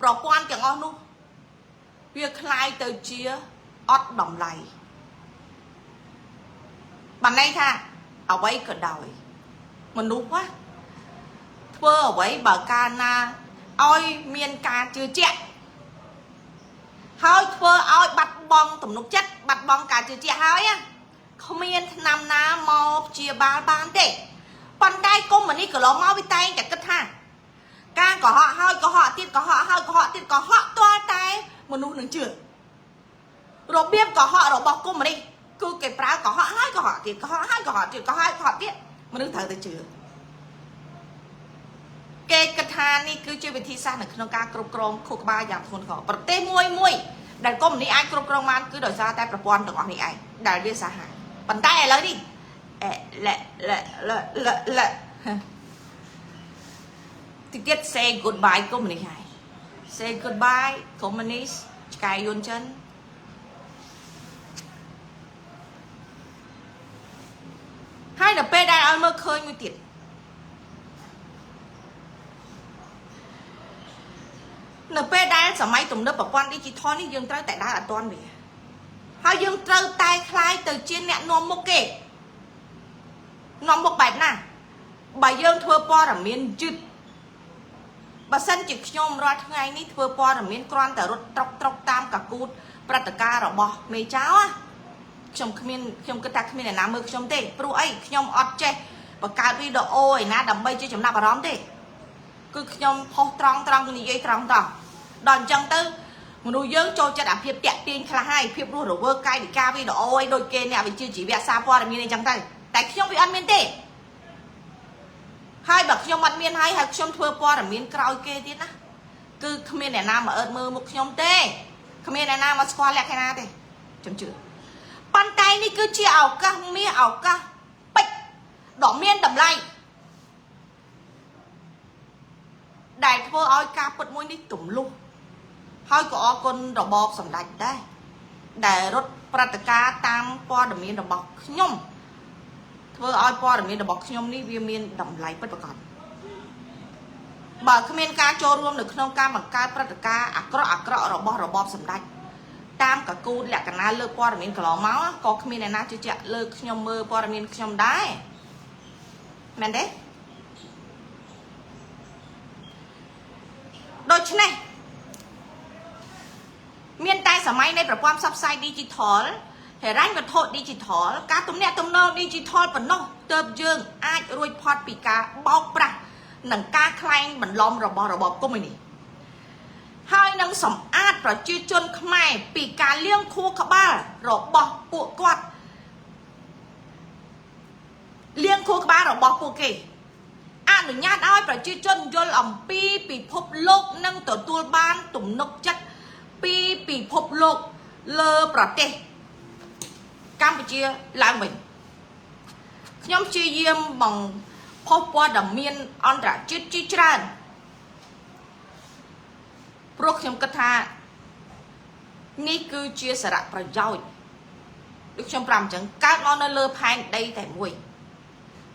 ប្រព័ន្ធទាំងអស់នោះវាคล้ายទៅជាអត់តម្លៃបានន័យថាអ្វីក៏ដោយមនុស្សណាធ្វើអ្វីបើកាលណាឲ្យមានការជឿជាក់ហើយធ្វើឲ្យបាត់បង់ទំនុកចិត្តបាត់បង់ការជឿជាក់ហើយគ្មានឆ្នាំណាមកព្យាបាលបានទេប៉ុន្តែកុំនេះកន្លងមកវាតែងតែគិតថាការកុហកហើយកុហកទៀតកុហកហើយកុហកទៀតកុហកទាល់តែមនុស្សនឹងជឿរបៀបកុហករបស់កុំនេះគឺគេប្រើកុហកហើយកុហកទៀតកុហកហើយកុហកទៀតកុហកហើយកុហកទៀតមនុស្សត្រូវតែជឿគេគិតថានេះគឺជាវិធីសាស្ត្រនៅក្នុងការគ្រប់គ្រងខួរក្បាលយ៉ាងធ្ងន់ធ្ងរប្រទេសមួយដែលកុំនេះអាចគ្រប់គ្រងបានគឺដោយសារតែប្រព័ន្ធទាំងអស់នេះឯងដែលវាសាហាវប៉ុន្តែឥឡូវនេះតិចទៀត say goodbye កុំនេះហើយ say goodbye កុំនេះឆ្កែយួនចិនហើយដល់ពេលដែលឲ្យមើលឃើញមួយទៀតនៅពេលដែលសម័យទំនើបប្រព័ន្ធ digital នេះយើងត្រូវតែដើរអត់ទាន់វាហើយយើងត្រូវតែคล้ายទៅជាអ្នកនាំមុខគេនាំមុខបែបណាបើយើងធ្វើព័ត៌មានយឺតបើសិនជាខ្ញុំរាល់ថ្ងៃនេះធ្វើព័ត៌មានគ្រាន់តែរត់ត្រុកតាមកកូតព្រឹត្តិការណ៍របស់មេចៅខ្ញុំគិតថាគ្មានអ្នកណាមើលខ្ញុំទេព្រោះអីខ្ញុំអត់ចេះបង្កើតវីដេអូឯណាដើម្បីជាចំណាប់អារម្មណ៍ទេគឺខ្ញុំផុសត្រង់និយាយត្រង់ដល់អញ្ចឹងទៅមនុស្សយើងចូលចិត្តអាភាពតាក់ទាញខ្លះហើយភាពរស់រវើកកាយវិការវីដេអូអីដូចគេអ្នកវិទ្យាជីវៈសារព័ត៌មានអីចឹងទៅតែខ្ញុំវាអត់មានទេហើយបើខ្ញុំអត់មានហើយខ្ញុំធ្វើព័ត៌មានក្រោយគេទៀតណាគឺគ្មានអ្នកណាមកអើតមើលមុខខ្ញុំទេគ្មានអ្នកណាមកស្គាល់លក្ខណៈទេខ្ញុំជឿប៉ុន្តែនេះគឺជាឱកាសមាសឱកាសពេជ្រដ៏មានតម្លៃដែលធ្វើឲ្យការពិតមួយនេះទម្លុះហើយក៏អរគុណរបបសម្ដេចដែរដែលរត់ព្រឹត្តិការណ៍តាមព័ត៌មានរបស់ខ្ញុំធ្វើឲ្យព័ត៌មានរបស់ខ្ញុំនេះវាមានតម្លៃពិតប្រាកដបើគ្មានការចូលរួមនៅក្នុងការបង្កើតព្រឹត្តិការណ៍អាក្រក់របស់របបសម្ដេចតាមកកូនលក្ខណៈលើព័ត៌មានកន្លងមកក៏គ្មានអ្នកណាជឿជាក់លើខ្ញុំមើលព័ត៌មានខ្ញុំដែរមែនទេដូច្នេះមានតែសម័យនៃប្រព័ន្ធផ្សព្វផ្សាយ digital ហិរញ្ញវត្ថុ digital ការទំនាក់ទំនង digital ប៉ុណ្ណោះទើបយើងអាចរួចផុតពីការបោកប្រាស់និងការក្លែងបន្លំរបស់របបកុម្មុយនីសហើយនឹងសម្អាតប្រជាជនខ្មែរពីការលៀងខួរក្បាលរបស់ពួកគាត់លៀងខួរក្បាលរបស់ពួកគេអ នុញ្ញាតឲ្យប្រជាជនយល់អំពីពិភពលោកនិងទទួលបានទំនុកចិត្តពីពិភពលោកលើប្រទេសកម្ពុជាឡើងវិញខ្ញុំព្យាយាមបងផុសព័ត៌មានអន្តរជាតិជាច្រើនព្រោះខ្ញុំគិតថានេះគឺជាសារៈប្រយោជន៍ដូចខ្ញុំប្រាប់អញ្ចឹងកើតមកនៅលើផែនដីតែមួយ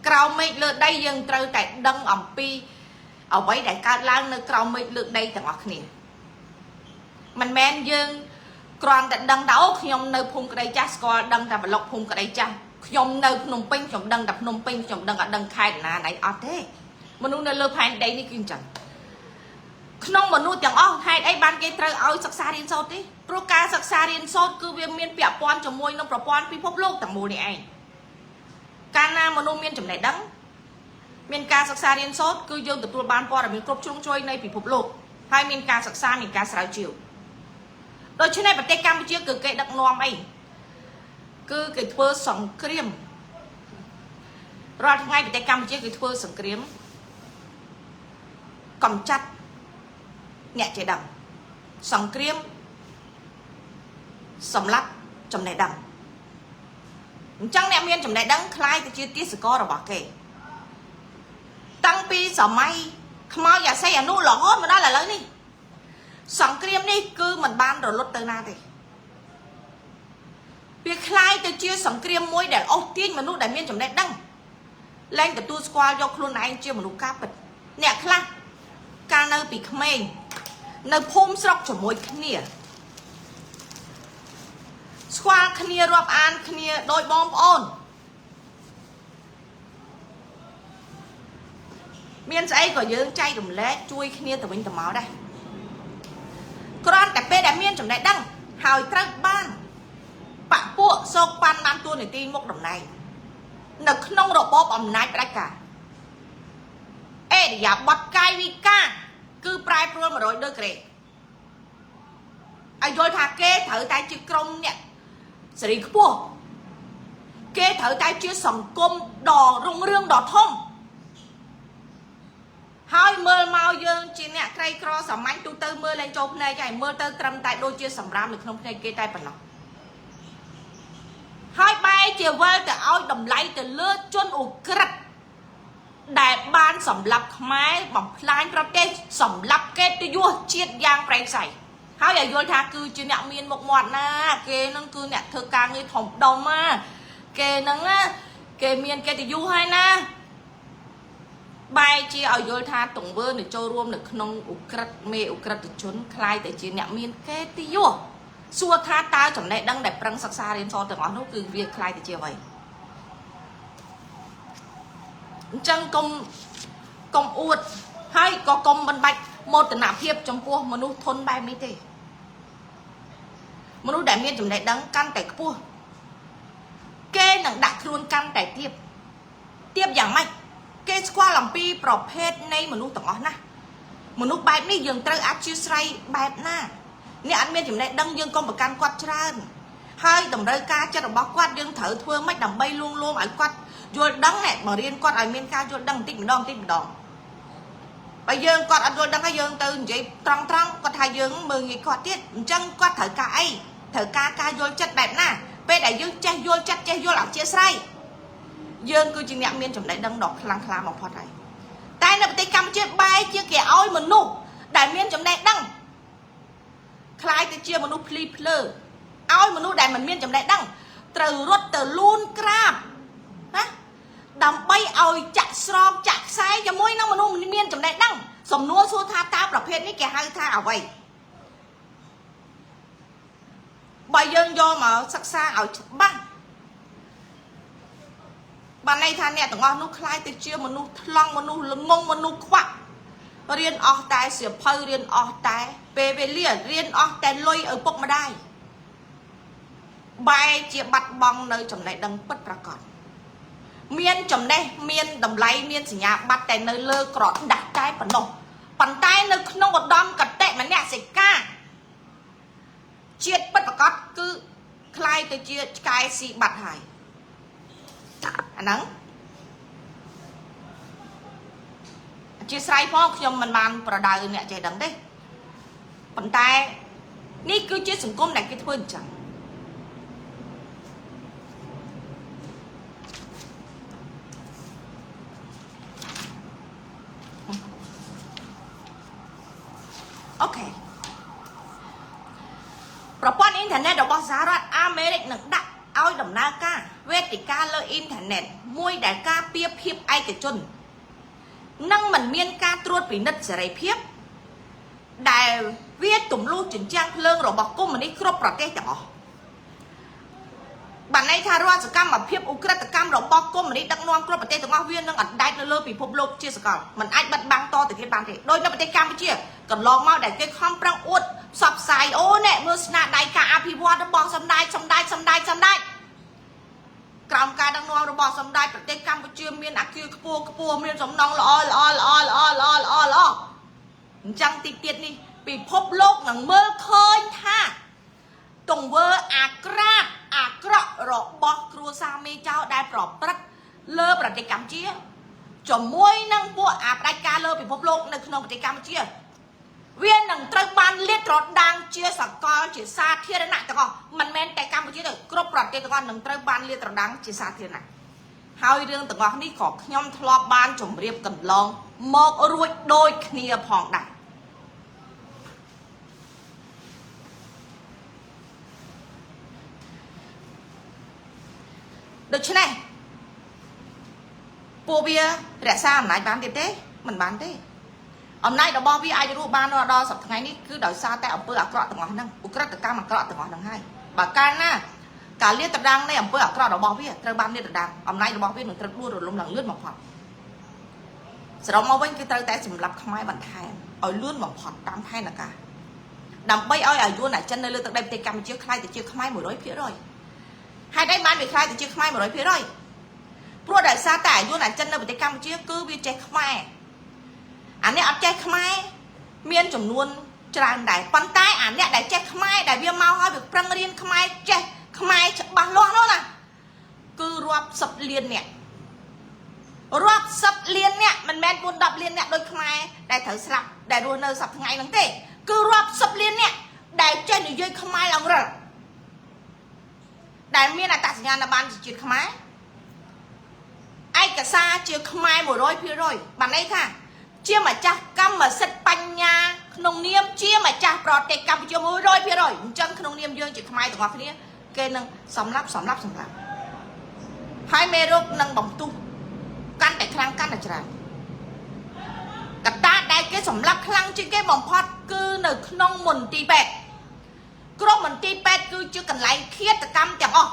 ក្រោមមេឃលើដីយើងត្រូវតែដឹងអំពីអ្វីដែលកើតឡើងនៅក្រោមមេឃលើដីទាំងអស់គ្នាមិនមែនយើងគ្រាន់តែដឹងថាអូខ្ញុំនៅភូមិក្តីចាស់ស្គាល់ដឹងតែប្លុកភូមិក្តីចាស់ខ្ញុំនៅភ្នំពេញខ្ញុំដឹងតែភ្នំពេញខ្ញុំដឹងអត់ដឹងខេត្តណាណៃអត់ទេមនុស្សនៅលើផែនដីនេះគឺអញ្ចឹងក្នុងមនុស្សទាំងអស់ហេតុអីបានគេត្រូវឲ្យសិក្សារៀនសូត្រទេព្រោះការសិក្សារៀនសូត្រគឺវាមានពាក់ព័ន្ធជាមួយនឹងប្រព័ន្ធពិភពលោកទាំងមូលនេះឯងកាលណាមនុស្សមានចំណេះដឹងមានការសិក្សារៀនសូត្រគឺយើងទទួលបានព័ត៌មានគ្រប់ជ្រុងជ្រោយនៃពិភពលោកហើយមានការសិក្សាមានការស្រាវជ្រាវដូច្នេះប្រទេសកម្ពុជាគឺគេដឹកនាំអីគឺគេធ្វើសង្គ្រាមរាល់ថ្ងៃប្រទេសកម្ពុជាគឺធ្វើសង្គ្រាមកំចាត់អ្នកចេះដឹងសង្គ្រាមសម្លាប់ចំណេះដឹងអញ្ចឹងអ្នកមានចំណេះដឹងคล้ายទៅជាទាសកររបស់គេតាំងពីសម័យខ្មោចអាស័យអនុរហូតមកដល់ឥឡូវនេះសង្គ្រាមនេះគឺមិនបានរលត់ទៅណាទេវាคล้ายទៅជាសង្គ្រាមមួយដែលអូសទាញមនុស្សដែលមានចំណេះដឹងលែងទទួលស្គាល់យកខ្លួនឯងជាមនុស្សការពិតអ្នកខ្លះកាលនៅពីក្មេងនៅភូមិស្រុកជាមួយគ្នាស្គាល់គ្នារាប់អានគ្នាដោយបងប្អូនមានស្អីក៏យើងចែករំលែកជួយគ្នាទៅវិញទៅមកដែរគ្រាន់តែពេលដែលមានចំណេះដឹងហើយត្រូវបានបពពួកសោកប៉ាន់បានតួនាទីមុខតំណែងនៅក្នុងរបបអំណាចផ្ដាច់ការអេរិយាបថកាយវិការគឺប្រែប្រួល100 ដឺក្រេឲ្យយល់ថាគេត្រូវតែជាក្រុមអ្នកសេរីខ្ពស់គេត្រូវតែជាសង្គមដ៏រុងរឿងដ៏ធំហើយមើលមកយើងជាអ្នកក្រីក្រសាមញ្ញទូទៅមើលលែងចូលភ្នែកហើយមើលទៅត្រឹមតែដូចជាសម្រាមនៅក្នុងភ្នែកគេតែប៉ុណ្ណោះហើយបែរជាវិលទៅឲ្យតម្លៃទៅលើជនអ៊ុក្រិតដែលបានសម្លាប់ខ្មែរបំផ្លាញប្រទេសសម្លាប់កិត្តិយសជាតិយ៉ាងប្រៃផ្សៃហើយឲ្យយល់ថាគឺជាអ្នកមានមុខមាត់ណាគេនឹងគឺអ្នកធ្វើការងារធំដុំណាគេនឹងគេមានកិត្តិយសហើយណាបែរជាឲ្យយល់ថាទង្វើនៅចូលរួមនៅក្នុងអ៊ុក្រិតមេអ៊ុក្រិតជនคล้ายតែជាអ្នកមានកិត្តិយសសួរថាតើចំណេះដឹងដែលប្រឹងសិក្សារៀនសូត្រទាំងអស់នោះគឺវាคล้ายទៅជាអ្វីអញ្ចឹងកុំអួតហើយក៏កុំមិនបាច់មោទនភាពចំពោះមនុស្សធន់បែបនេះទេមនុស្សដែលមានចំណេះដឹងកាន់តែខ្ពស់គេនឹងដាក់ខ្លួនកាន់តែទៀបយ៉ាងម៉េចគេស្គាល់អំពីប្រភេទនៃមនុស្សទាំងអស់ណាមនុស្សបែបនេះយើងត្រូវអធិស្ឋានបែបណាអ្នកអត់មានចំណេះដឹងយើងកុំប្រកាន់គាត់ច្រើនហើយតម្រូវការចិត្តរបស់គាត់យើងត្រូវធ្វើម៉េចដើម្បីលួងលោមឲ្យគាត់យល់ដឹងអ្នកមករៀនគាត់ឲ្យមានការយល់ដឹងបន្តិចម្ដងបើយើងគាត់អត់យល់ដឹងហើយយើងទៅនិយាយត្រង់គាត់ថាយើងមើលងាយគាត់ទៀតអញ្ចឹងគាត់ត្រូវការអីត្រូវការយល់ចិត្តបែបណាពេលដែលយើងចេះយល់ចិត្តចេះយល់អធិស្ឋានយើងគឺជាអ្នកមានចំណេះដឹងដ៏ខ្លាំងក្លាបំផុតហើយតែនៅប្រទេសកម្ពុជាបែរជាគេឲ្យមនុស្សដែលមានចំណេះដឹងคล้ายទៅជាមនុស្សភ្លីភ្លើឲ្យមនុស្សដែលមិនមានចំណេះដឹងត្រូវរត់ទៅលូនក្រាបណាដើម្បីឲ្យចាក់ស្រោបចាក់ខ្សែជាមួយនឹងមនុស្សមានចំណេះដឹងសំណួរសួរថាតើប្រភេទនេះគេហៅថាអ្វីបើយើងយកមកសិក្សាឲ្យច្បាស់បានន័យថាអ្នកទាំងអស់នោះคล้ายទៅជាមនុស្សថ្លង់មនុស្សល្ងងមនុស្សខ្វាក់រៀនអស់តែសៀវភៅរៀនអស់តែពេលវេលារៀនអស់តែលុយឪពុកម្ដាយបែរជាបាត់បង់នៅចំណេះដឹងពិតប្រាកដមានចំណេះមានតម្លៃមានសញ្ញាបត្រតែនៅលើក្រដាស់តែប៉ុណ្ណោះប៉ុន្តែនៅក្នុងឧត្តមកតេមនសិការជាតិពិតប្រាកដគឺคล้ายទៅជាឆ្កែស៊ីបាត់ហើយអាហ្នឹង chia sẻ phongខ្ញុំមិនបានប្រដៅអ្នកចេះដឹងទេប៉ុន្តែនេះគឺជាសង្គមដែលគេធ្វើអញ្ចឹងអូខេប្រព័ន្ធអ៊ីនធឺណិតរបស់សហរដ្ឋអាមេរិកនឹងដាក់ឲ្យដំណើរការវេទិកាលើអ៊ីនធឺណិតមួយដែលការពៀភាពឯកជននឹងមិនមានការត្រួតពិនិត្យសេរីភាពដែលវាទម្លុះជញ្ជាំងភ្លើងរបស់កុម្មុយនីសគ្រប់ប្រទេសទាំងអស់បានន័យថារាល់សកម្មភាពឧក្រិដ្ឋកម្មរបស់កុម្មុយនីសដឹកនាំគ្រប់ប្រទេសទាំងអស់វានឹងអណ្ដែតនៅលើពិភពលោកជាសកលមិនអាចបិទបាំងតទៅទៀតបានទេដោយនៅប្រទេសកម្ពុជាកន្លងមកដែលគេខំប្រឹងអួតផ្សព្វផ្សាយអូអ្នកមើលស្នាដៃការអភិវឌ្ឍរបស់សម្ដេចក្រោមការដឹកនាំរបស់សម្ដេចប្រទេសកម្ពុជាមានអគារខ្ពស់មានសំណង់ល្អអញ្ចឹងទីទៀតនេះពិភពលោកនឹងមើលឃើញថាទង្វើអាក្រក់របស់គ្រួសារមេចៅដែលប្រព្រឹត្តលើប្រទេសកម្ពុជាជាមួយនឹងពួកផ្ដាច់ការលើពិភពលោកនៅក្នុងប្រទេសកម្ពុជាវានឹងត្រូវបានលាតត្រដាងជាសកលជាសាធារណៈទាំងអស់មិនមែនតែកម្ពុជាទេគ្រប់ប្រទេសទាំងអស់នឹងត្រូវបានលាតត្រដាងជាសាធារណៈហើយរឿងទាំងអស់នេះក៏ខ្ញុំធ្លាប់បានជម្រាបកន្លងមករួចដូចគ្នាផងដែរដូច្នេះពួកវារក្សាអំណាចបានទៀតទេមិនបានទេអំណាចរបស់វាអាចរស់បានដល់សប្តាហ៍ថ្ងៃនេះគឺដោយសារតែអំពើអាក្រក់ទាំងអស់ហ្នឹងឧក្រិដ្ឋកម្មអាក្រក់ទាំងអស់ហ្នឹងហើយបើកាលណាការលាតត្រដាងនៃអំពើអាក្រក់របស់វាត្រូវបានលាតត្រដាងអំណាចរបស់វានឹងត្រូវដួលរលំឡើងលឿនបំផុតសរុបមកវិញគឺត្រូវតែសម្លាប់ខ្មែរបន្ថែមឲ្យលឿនបំផុតតាមផែនការដើម្បីឲ្យអាយុនអាចិននៅលើទឹកដីប្រទេសកម្ពុជាខ្លាយទៅជាខ្មែរ 100% ហេតុអីបានវាខ្លាយទៅជាខ្មែរ 100% ព្រោះដោយសារតែអាយុនអាចិននៅប្រទេសកម្ពុជាគឺវាចេះខ្មែរអានេះអត់ចេះខ្មែរមានចំនួនច្រើនដែរប៉ុន្តែអាអ្នកដែលចេះខ្មែរដែលវាមកហើយវាប្រឹងរៀនខ្មែរចេះខ្មែរច្បាស់លាស់នោះណាគឺរាប់10លានអ្នករាប់10លានអ្នកមិនមែន4-10លានអ្នកដូចខ្មែរដែលត្រូវស្លាប់ដែលរស់នៅសប្តាហ៍ថ្ងៃហ្នឹងទេគឺរាប់10លានអ្នកដែលចេះនិយាយខ្មែរឡើងរឹលដែលមានអត្តសញ្ញាណប័ណ្ណជាជាតិខ្មែរឯកសារជាខ្មែរ 100% បានន័យថាជាម្ចាស់កម្មសិទ្ធិបញ្ញាក្នុងនាមជាម្ចាស់ប្រទេសកម្ពុជា 100% អញ្ចឹងក្នុងនាមយើងជាខ្មែរទាំងអស់គ្នាគេនឹងសម្លាប់ហើយមេរោគនឹងបំទុះកាន់តែខ្លាំងកាន់តែច្រើនកត្តាដែលគេសម្លាប់ខ្លាំងជាងគេបំផុតគឺនៅក្នុងមន្ទីរពេទ្យក្រុមមន្ទីរពេទ្យគឺជាកន្លែងឃាតកម្មទាំងអស់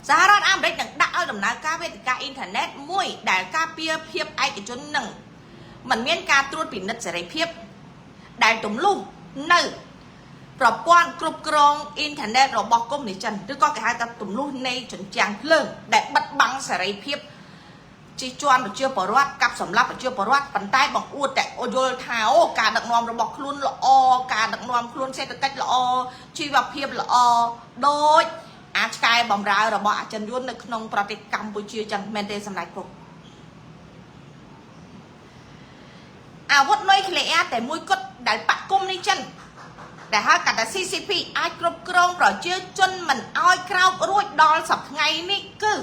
សហរដ្ឋអាមេរិកនឹងដាក់ឲ្យដំណើរការវេទិកាអ៊ីនធឺណិតមួយដែលការពារភាពឯកជននឹងមិនមានការត្រួតពិនិត្យសេរីភាពដែលទម្លុះនៅប្រព័ន្ធគ្រប់គ្រងអ៊ីនធឺណិតរបស់កុម្មុយនីសចិនឬក៏គេហៅថាទម្លុះនៃជញ្ជាំងភ្លើងដែលបិទបាំងសេរីភាពជិះជាន់ប្រជាពលរដ្ឋកាប់សម្លាប់ប្រជាពលរដ្ឋប៉ុន្តែបង្អួតតែយល់ថាអូការដឹកនាំរបស់ខ្លួនល្អការដឹកនាំខ្លួនសេដ្ឋកិច្ចល្អជីវភាពល្អដូចអាចឆ្កែបំរើរបស់អាចិនយួននៅក្នុងប្រទេសកម្ពុជាចឹងមែនទេសម្ដេចពុកអាវុធនុយក្លេអ៊ែរតែមួយគត់ដែលបកគុំនេះចិនដែលហៅកាត់ថា CCP អាចគ្រប់គ្រងប្រជាជនមិនឲ្យក្រោករួចដល់សប្តាហ៍ថ្ងៃនេះគឺ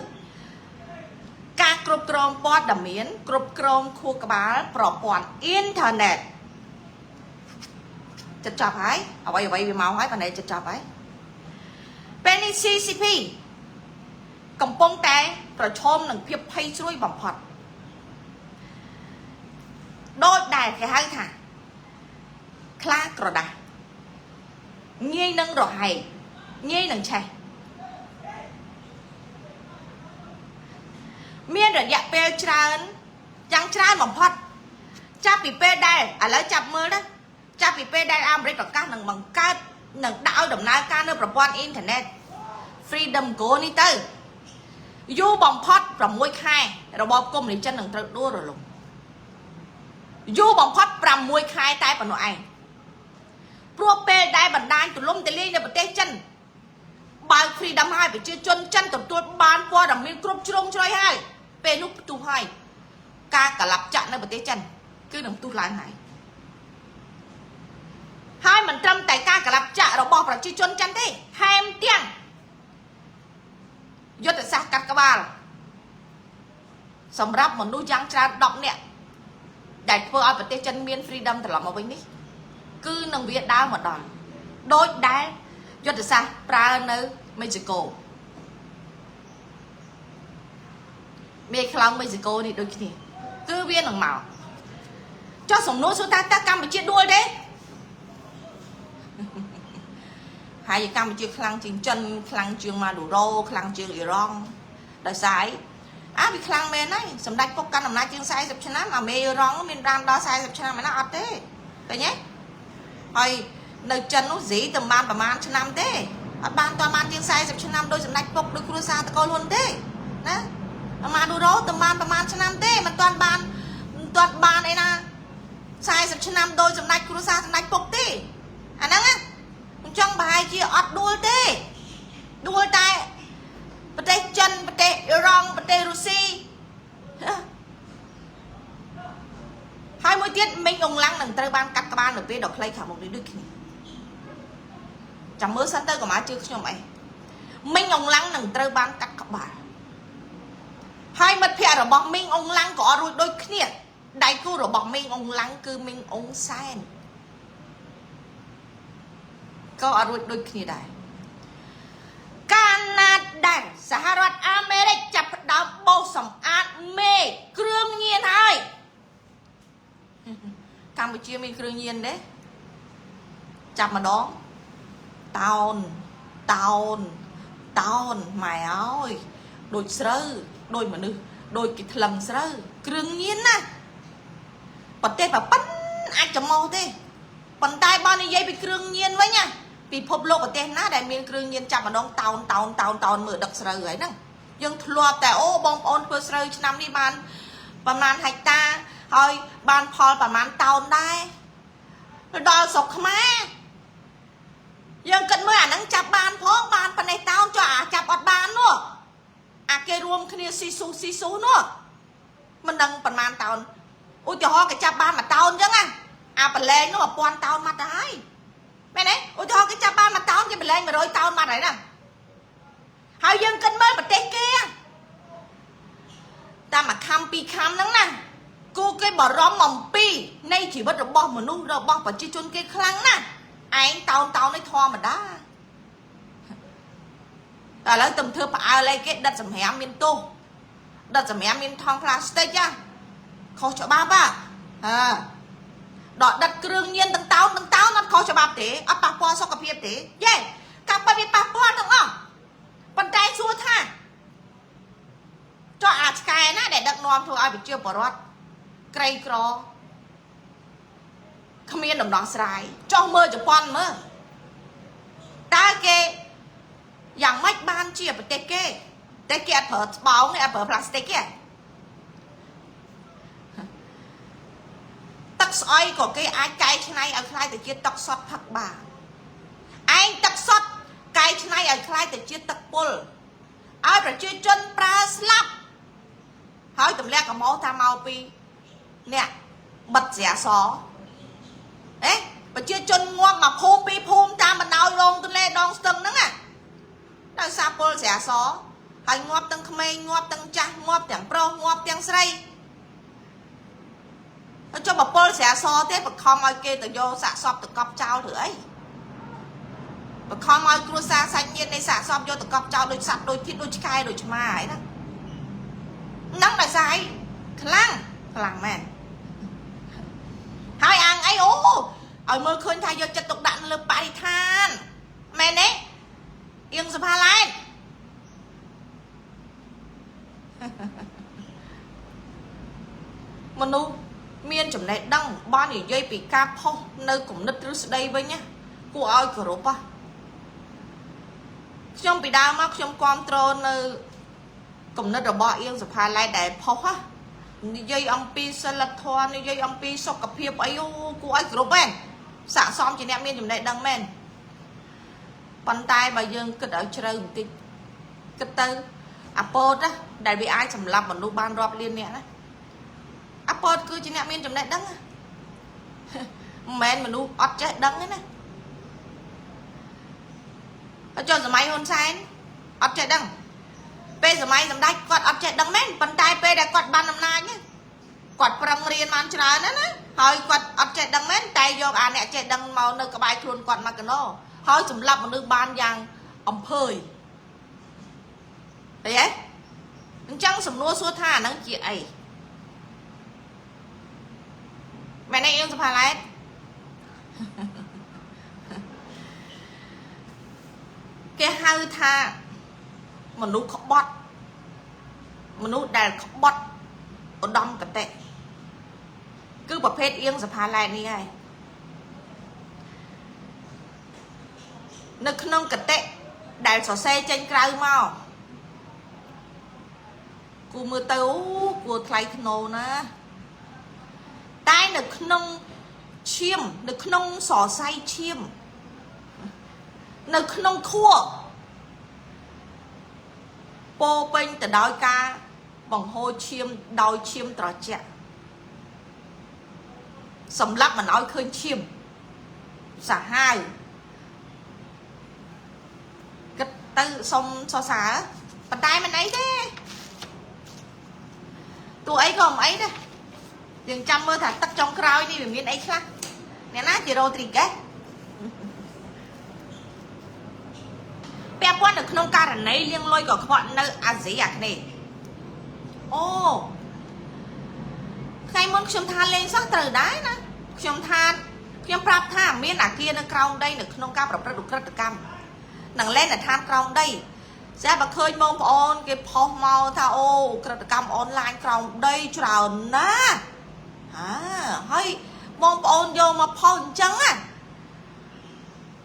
ការគ្រប់គ្រងព័ត៌មានគ្រប់គ្រងខួរក្បាលប្រព័ន្ធអ៊ីនធឺណិតចិត្តចាប់ហើយអ្វីវាមកហើយប៉ុន្តែចិត្តចាប់ហើយពេលនេះ CCP កំពុងតែប្រឈមនឹងភាពភ័យស្រួយបំផុតដូចដែលគេហៅថាខ្លាក្រដាស់ងាយនឹងរហែកងាយនឹងឆេះមានរយៈពេលច្រើនយ៉ាងច្រើនបំផុតចាប់ពីពេលដែលឥឡូវចាប់មើលណាចាប់ពីពេលដែលអាមេរិកប្រកាសនឹងបង្កើតនឹងដាក់ឲ្យដំណើរការនៅប្រព័ន្ធអ៊ីនធឺណិត Freedom Go នេះទៅយូរបំផុត6ខែរបបកុម្មុយនីសចិននឹងត្រូវដួលរលំយូរបំផុត6ខែតែប៉ុណ្ណោះឯងព្រោះពេលដែលបណ្ដាញទូលំទូលាយនៅប្រទេសចិន បើ freedom ហើយប្រជាជនចិនទទួលបានព័ត៌មានគ្រប់ជ្រុងជ្រោយហើយពេលនោះផ្ទុះហើយការកលាប់ចាក់នៅប្រទេសចិនគឺនឹងផ្ទុះឡើងហើយមិនត្រឹមតែការកលាប់ចាក់របស់ប្រជាជនចិនទេថែមទាំងយុទ្ធសាស្ត្រកាត់ក្បាលសម្រាប់មនុស្សយ៉ាងច្រើន10នាក់ដែលធ្វើឲ្យប្រទេសចិនមាន freedom ត្រឡប់មកវិញនេះគឺនឹងវាដើរមកដល់ដូចដែលយុទ្ធសាស្ត្រប្រើនៅមេxicoមេខ្លោងមេxicoនេះដូចគ្នាគឺវានឹងមកចុះសំណួរសួរតើកម្ពុជាដួលទេហើយកម្ពុជាខ្លាំងជាងចិនខ្លាំងជាងម៉ាឌូរ៉ូខ្លាំងជាងអ៊ីរ៉ង់ដោយសារវាខ្លាំងមែនហើយសម្ដេចពុកកាន់អំណាចជាង40ឆ្នាំអាមេអ៊ីរ៉ង់មានបានដល់40ឆ្នាំមែនអត់ទេឃើញទេហើយនៅចិននោះស៊ីតែបានប្រហែលឆ្នាំទេអត់បានតបានជាង40ឆ្នាំដោយសម្ដេចពុកដោយគ្រួសារតកូលហ៊ុនទេណាម៉ាឌូរ៉ូតែបានប្រហែលឆ្នាំទេមិនទាន់បានអីណា40ឆ្នាំដោយសម្ដេចគ្រួសារសម្ដេចពុកទេអាហ្នឹងណាអញ្ចឹងប្រហែលជាអត់ដួលទេដួលតែប្រទេសចិនប្រទេសអ៊ីរ៉ង់ប្រទេសរុស្ស៊ីហើយមួយទៀតមីងអងឡាំងនឹងត្រូវបានកាត់ក្បាលនៅពេលដ៏ខ្លីខាងមុខនេះដូចគ្នាចាំមើលសិនទៅកុំឲ្យជឿខ្ញុំអីមីងអងឡាំងនឹងត្រូវបានកាត់ក្បាលហើយមិត្តភ័ក្តិរបស់មីងអងឡាំងក៏អត់រួចដូចគ្នាដៃគូរបស់មីងអងឡាំងគឺមីងអងសែនក៏អត់រួចដូចគ្នាដែរកាណាដាសហរដ្ឋអាមេរិកចាប់ផ្ដើមបោសសម្អាតមេគ្រឿងញៀនហើយកម្ពុជាមានគ្រឿងញៀនទេចាប់ម្ដងតោនម៉ែអើយដូចស្រូវដូចមនុស្សដូចគេថ្លឹងស្រូវគ្រឿងញៀនណាប្រទេសប៉ប៉ិនអាចចំោះទេប៉ុន្តែបើនិយាយពីគ្រឿងញៀនវិញណាពិភពលោកប្រទេសណាដែលមានគ្រឿងញៀនចាប់ម្ដងតោនមើលដឹកស្រូវហើយហ្នឹងយើងធ្លាប់តែអូបងប្អូនធ្វើស្រូវឆ្នាំនេះបានប្រហែលហិកតាហើយបានផលប្រហែលតោនដែរដល់ស្រុកខ្មែរយើងគិតមើលអាហ្នឹងចាប់បានផងបានប៉ុណ្ណេះតោនចុះអាចាប់អត់បាននោះអាគេរួមគ្នាស៊ីស៊ូនោះមិនដឹងប្រហែលតោនឧទាហរណ៍គេចាប់បាន1តោនអញ្ចឹងណាអាប្រឡែងនោះ1000តោនមកទៅហើយមែនទេឧទាហរណ៍គេចាប់បាន1តោនគេប្រឡែង100តោនមកហើយណាហើយយើងគិតមើលប្រទេសគេតាមមួយខំពីរខំហ្នឹងណាគូគេបារម្ភអំពីនៃជីវិតរបស់មនុស្សរបស់ប្រជាជនគេខ្លាំងណាស់ឯងតោននេះធម្មតាតែឥឡូវទៅធ្វើផ្អើលអីគេដិតសម្រាមមានទោសដិតសម្រាមមានថង់ផ្លាស្ទិកខុសច្បាប់ដល់ដិតគ្រឿងញៀនទាំងតោនអត់ខុសច្បាប់ទេអត់ប៉ះពាល់សុខភាពទេយេកាប់បើវាប៉ះពាល់ទាំងអស់ប៉ុន្តែសួរថាចុះអាឆ្កែណាដែលដឹកនាំធ្វើឲ្យប្រជាពលរដ្ឋក្រីក្រគ្មានដំណោះស្រាយចុះមើលជប៉ុនមើលតើគេយ៉ាងម៉េចបានជាប្រទេសគេតែគេអត់ប្រើស្បោងទេអត់ប្រើផ្លាស្ទិកទេទឹកស្អុយក៏គេអាចកែច្នៃឲ្យคล้ายទៅជាទឹកសុទ្ធផឹកបានឯងទឹកសុទ្ធកែច្នៃឲ្យคล้ายទៅជាទឹកពុលឲ្យប្រជាជនប្រើស្លាប់ហើយទម្លាក់កំហុសថាមកពីអ្នកបិទស្រាសប្រជាជនងាប់មកភូមិពីរភូមិតាមបណ្ដោយរងទន្លេដងស្ទឹងហ្នឹងណាដោយសារពុលស្រាសហើយងាប់ទាំងក្មេងងាប់ទាំងចាស់ងាប់ទាំងប្រុសងាប់ទាំងស្រីហើយចុះបើពុលស្រាសទេបខំឲ្យគេទៅយកសាកសពទៅកប់ចោលធ្វើអីបខំឲ្យគ្រួសារសាច់ញាតិនៃសាកសពយកទៅកប់ចោលដូចសត្វដូចធៀបដូចឆ្កែដូចឆ្មាហើយណាហ្នឹងដោយសារអីខ្លាំងមែនហើយអាងអីអូឲ្យមើលឃើញថាយកចិត្តទុកដាក់លើបរិស្ថានមែនទេអៀងសុផាឡែនមនុស្សមានចំណេះដឹងបាននិយាយពីការផុសនៅគំនិតទ្រឹស្ដីវិញណាគួរឲ្យគោរពខ្ញុំពីដើមមកខ្ញុំគ្រប់គ្រងនៅគំនិតរបស់អៀងសុផាឡែនដែលផុសនិយាយអំពីសិលធម៌និយាយអំពីសុខភាព អីគួរឲ្យគោរពមែនស័ក្តិសមជាអ្នកមានចំណេះដឹងមែន ប៉ុន្តែបើយើងគិតឲ្យជ្រៅបន្តិចគិតទៅអាពតណាដែលវាអាចសម្លាប់មនុស្សបានរាប់លានអ្នកណាអាពតគឺជាអ្នកមានចំណេះដឹងណាមិនមែនមនុស្សអត់ចេះដឹងទេណាចុះសម័យហ៊ុនសែនអត់ចេះដឹងពេលសម័យសម្ដេចគាត់អត់ចេះដឹងមែនប៉ុន្តែពេលដែលគាត់បានអំណាចគាត់ប្រឹងរៀនបានច្រើនណាស់ហើយគាត់អត់ចេះដឹងមែនតែយកអាអ្នកចេះដឹងមកនៅក្បែរខ្លួនគាត់មកកណោហើយសម្លាប់មនុស្សបានយ៉ាងអំភើយឃើញទេអញ្ចឹងសំណួរសួរថាអាហ្នឹងជាអីមែនទេយើងសុផាឡែតគេហៅថាមនុស្សក្បត់មនុស្សដែលក្បត់ឧត្តមកតេគឺប្រភេទអៀងសុផាឡែតនេះហើយនៅក្នុងកតេដែលសរសេរចេញក្រៅមកគូមើលទៅគួរថ្លៃធ្នូណាតែនៅក្នុងឈាមនៅក្នុងសរសៃឈាមនៅក្នុងខួរពោពេញទៅដោយការបង្ហូរឈាមដោយឈាមត្រជាក់សម្រាប់មិនឲ្យឃើញឈាមសាហាវគិតទៅសុំសរសើរប៉ុន្តែមិនអីទេទោះអីក៏មិនអីដែរយើងចាំមើលថាទឹកចុងក្រោយនេះវាមានអីខ្លះអ្នកណាជារ៉ូទ្រីហ្កេសពាក់ព័ន្ធនៅក្នុងករណីលាងលុយកខ្វក់នៅអាស៊ីអាគ្នេយ៍អូថ្ងៃមុនខ្ញុំថាលេងសោះត្រូវដែរណាខ្ញុំប្រាប់ថាមានអាគារនៅក្រោមដីនៅក្នុងការប្រព្រឹត្តឧក្រិដ្ឋកម្មនឹងលេងនៅឋានក្រោមដីស្រាប់តែឃើញបងប្អូនគេផុសមកថាអូឧក្រិដ្ឋកម្មអនឡាញក្រោមដីច្រើនណាស់ហើយបងប្អូនយកមកផុសអញ្ចឹងណា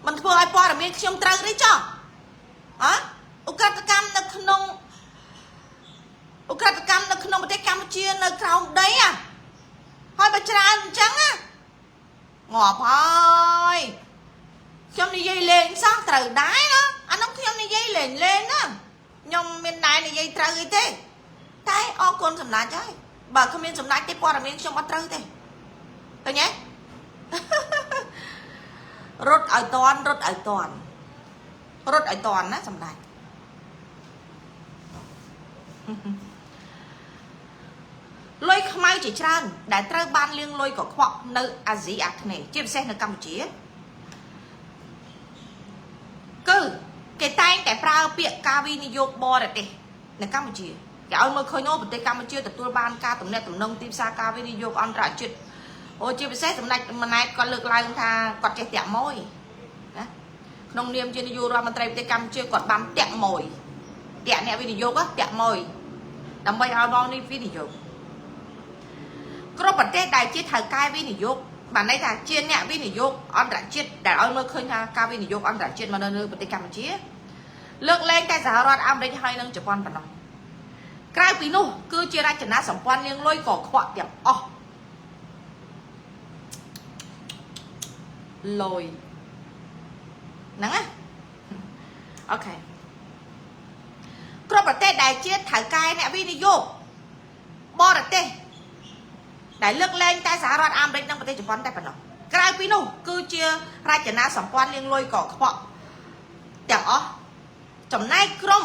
มันធ្វើឲ្យព័ត៌មានខ្ញុំត្រូវទេចុះឧក្រិដ្ឋកម្មនៅក្នុងប្រទេសកម្ពុជានៅក្រោមដីហើយបើច្រើនអញ្ចឹងងាប់ហើយខ្ញុំនិយាយលេងសោះត្រូវដែរណាអានោះខ្ញុំនិយាយលេងណាខ្ញុំមានដែរនិយាយត្រូវអីទេតែអរគុណសម្ដេចហើយបើគ្មានសម្ដេចទេព័ត៌មានខ្ញុំអត់ត្រូវទេឃើញទេរត់ឲ្យតាន់ណាសម្ដេចលុយខ្មៅជាច្រើនដែលត្រូវបានលាងលុយកខ្វក់នៅអាស៊ីអាគ្នេយ៍ជាពិសេសនៅកម្ពុជាគឺគេតែងតែប្រើពាក្យការវិនិយោគបរទេសនៅកម្ពុជាគេឲ្យមើលឃើញប្រទេសកម្ពុជាទទួលបានការទំនាក់ទំនងទីផ្សារការវិនិយោគអន្តរជាតិជាពិសេសសម្ដេចម៉ាណែតគាត់លើកឡើងថាគាត់ចេះតាក់ម៉ួយណាក្នុងនាមជានាយករដ្ឋមន្ត្រីប្រទេសកម្ពុជាគាត់បានតាក់ម៉ួយតាក់អ្នកវិនិយោគតាក់ម៉ួយដើម្បីឲ្យបងនេះវិនិយោគគ្រប់ប្រទេសដែលជាថៅកែវិនិយោគបានន័យថាជាអ្នកវិនិយោគអន្តរជាតិដែលឲ្យមើលឃើញថាការវិនិយោគអន្តរជាតិមកនៅប្រទេសកម្ពុជាលើកលែងតែសហរដ្ឋអាមេរិកហើយនិងជប៉ុនប៉ុណ្ណោះក្រៅពីនោះគឺជារចនាសម្ព័ន្ធលាងលុយកខ្វក់ទាំងអស់លុយហ្នឹងណាអូខេគ្រប់ប្រទេសដែលជាថៅកែអ្នកវិនិយោគបរទេសដែលលើកលែងតែសហរដ្ឋអាមេរិកនិងប្រទេសជប៉ុនតែប៉ុណ្ណោះក្រៅពីនោះគឺជារចនាសម្ព័ន្ធលាងលុយកខ្វក់ទាំងអស់ចំណែកក្រុម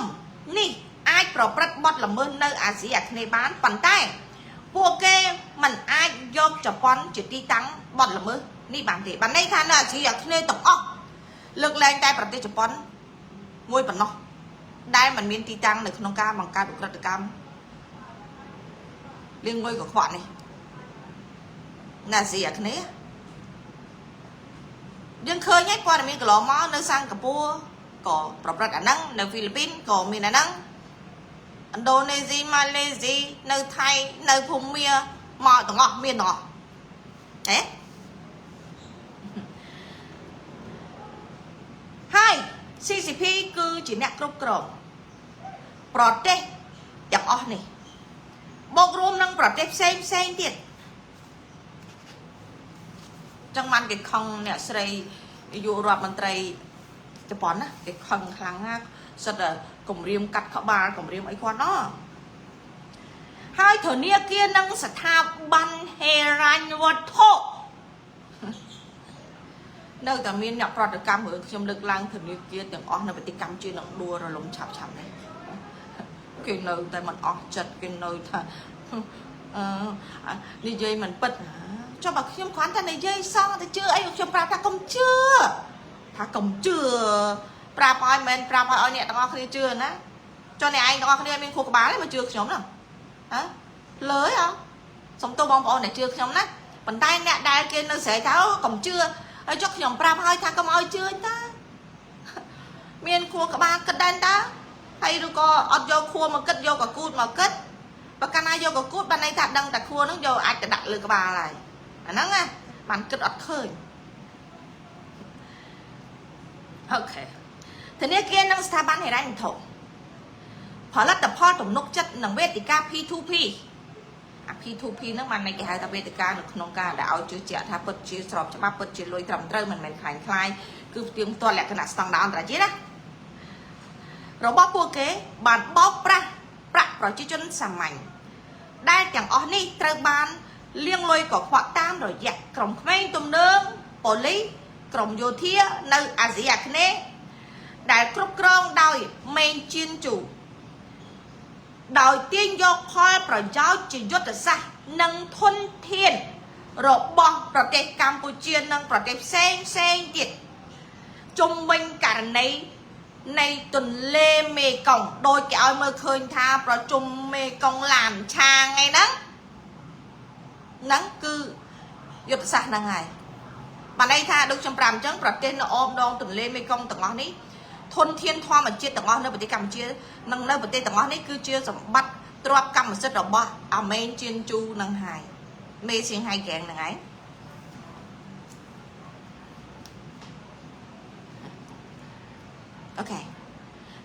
នេះអាចប្រព្រឹត្តបទល្មើសនៅអាស៊ីអាគ្នេយ៍បានប៉ុន្តែពួកគេមិនអាចយកជប៉ុនជាទីតាំងបទល្មើសនេះបានទេបានន័យថានៅអាស៊ីអាគ្នេយ៍ទាំងអស់លើកលែងតែប្រទេសជប៉ុនមួយប៉ុណ្ណោះដែលមិនមានទីតាំងនៅក្នុងការបង្កើតឧក្រិដ្ឋកម្មលាងលុយកខ្វក់នេះនៅអាស៊ីអាគ្នេយ៍យើងឃើញហើយព័ត៌មានកន្លងមកនៅសិង្ហបុរីក៏ប្រព្រឹត្តអាហ្នឹងនៅហ្វីលីពីនក៏មានអាហ្នឹងឥណ្ឌូនេស៊ីម៉ាឡេស៊ីនៅថៃនៅភូមាមកទាំងអស់មានទាំងអស់ហេហើយ CCP គឺជាអ្នកគ្រប់គ្រងប្រទេសទាំងអស់នេះបូករួមនឹងប្រទេសផ្សេងទៀតចឹងបានគេខំអ្នកស្រីនាយករដ្ឋមន្ត្រី Chụp bón á cái khăn kháng á rất là cổng riêng cắt khảo bà cổng riêng ấy khoan đó hai thở nia kia nâng sẽ tha ban hề ranh vật thô nơi ta miên nhập ra được cam hưởng trong lực lang thở nia kia tiếng ớt nó phải tiếng cam chưa nặng đua rồi lồng chạp chạp này cái nơi ta mình ớt chật cái nơi ta đi dây mình bật cho bà khiêm khoán ta này dây xong thì chưa ấy cho bà ta công chưa thả công chưa bà bói mình bà bói nè tao không chưa ná cho này anh tao không mình khô bá đấy mà chưa nhóm nào hả lới không sống tôi bong bóng này chưa nhóm nát bàn tay nè đai kia nó sẽ tháo công chưa ở cho nhóm bà bói thằng công ơi chưa ta miền khô cả ba cất đan ta hay được có ọt vô khô mà cất vô cả cút mà cất và cái này vô cả cút bên này thật đăng đặt khô nó vô ai đặt lừa cả bà này nó nghe bạn cất ọt khơi ok thế nên kia năng sá bán này ra hình thổ họ lắp tập kho tổng nốt chất nâng bê tì ca P2P P2P nước mà này cái hai ta bê tì ca được nông ca đã áo chứa trẻ thả bật chứa sọp cho bác bật chứa lôi trầm trơ mình khảnh khai cứ tiếng toàn lẹ cái nạ tăng đáo ra chứ đó rồi bóp vô kế bàn bóp ra rồi chứ chân xàm mảnh đai chẳng ổ ní trơ bàn liên lôi có khoa tam rồi dạc cổng khmênh tùm nương bổ lý cổng vô thia nơi Asia nè đại cướp krong đòi men chiên chủ đòi tiên do khoaប្រយោជន៍ជាយុទ្ធសាស្ត្រនិងធនធានរបស់ប្រទេសកម្ពុជានិងប្រទេសផ្សេងទៀតជុំវិញករណីនៃទន្លេមេគង្គដោយគេឲ្យមើលឃើញថាប្រជុំមេគង្គឡានឆាងឯហ្នឹងគឺយុទ្ធសាស្ត្រហ្នឹងហើយបានន័យថាដូចខ្ញុំប្រាប់អញ្ចឹងប្រទេសនៅអមដងទន្លេមេគង្គទាំងអស់នេះធនធានធម្មជាតិទាំងអស់នៅប្រទេសកម្ពុជានិងនៅប្រទេសទាំងអស់នេះគឺជាសម្បត្តិទ្រព្យកម្មសិទ្ធិរបស់អាមេនជៀនជូនឹងហើយមេសៀងហៃហ្គេងហ្នឹងឯងអូខេ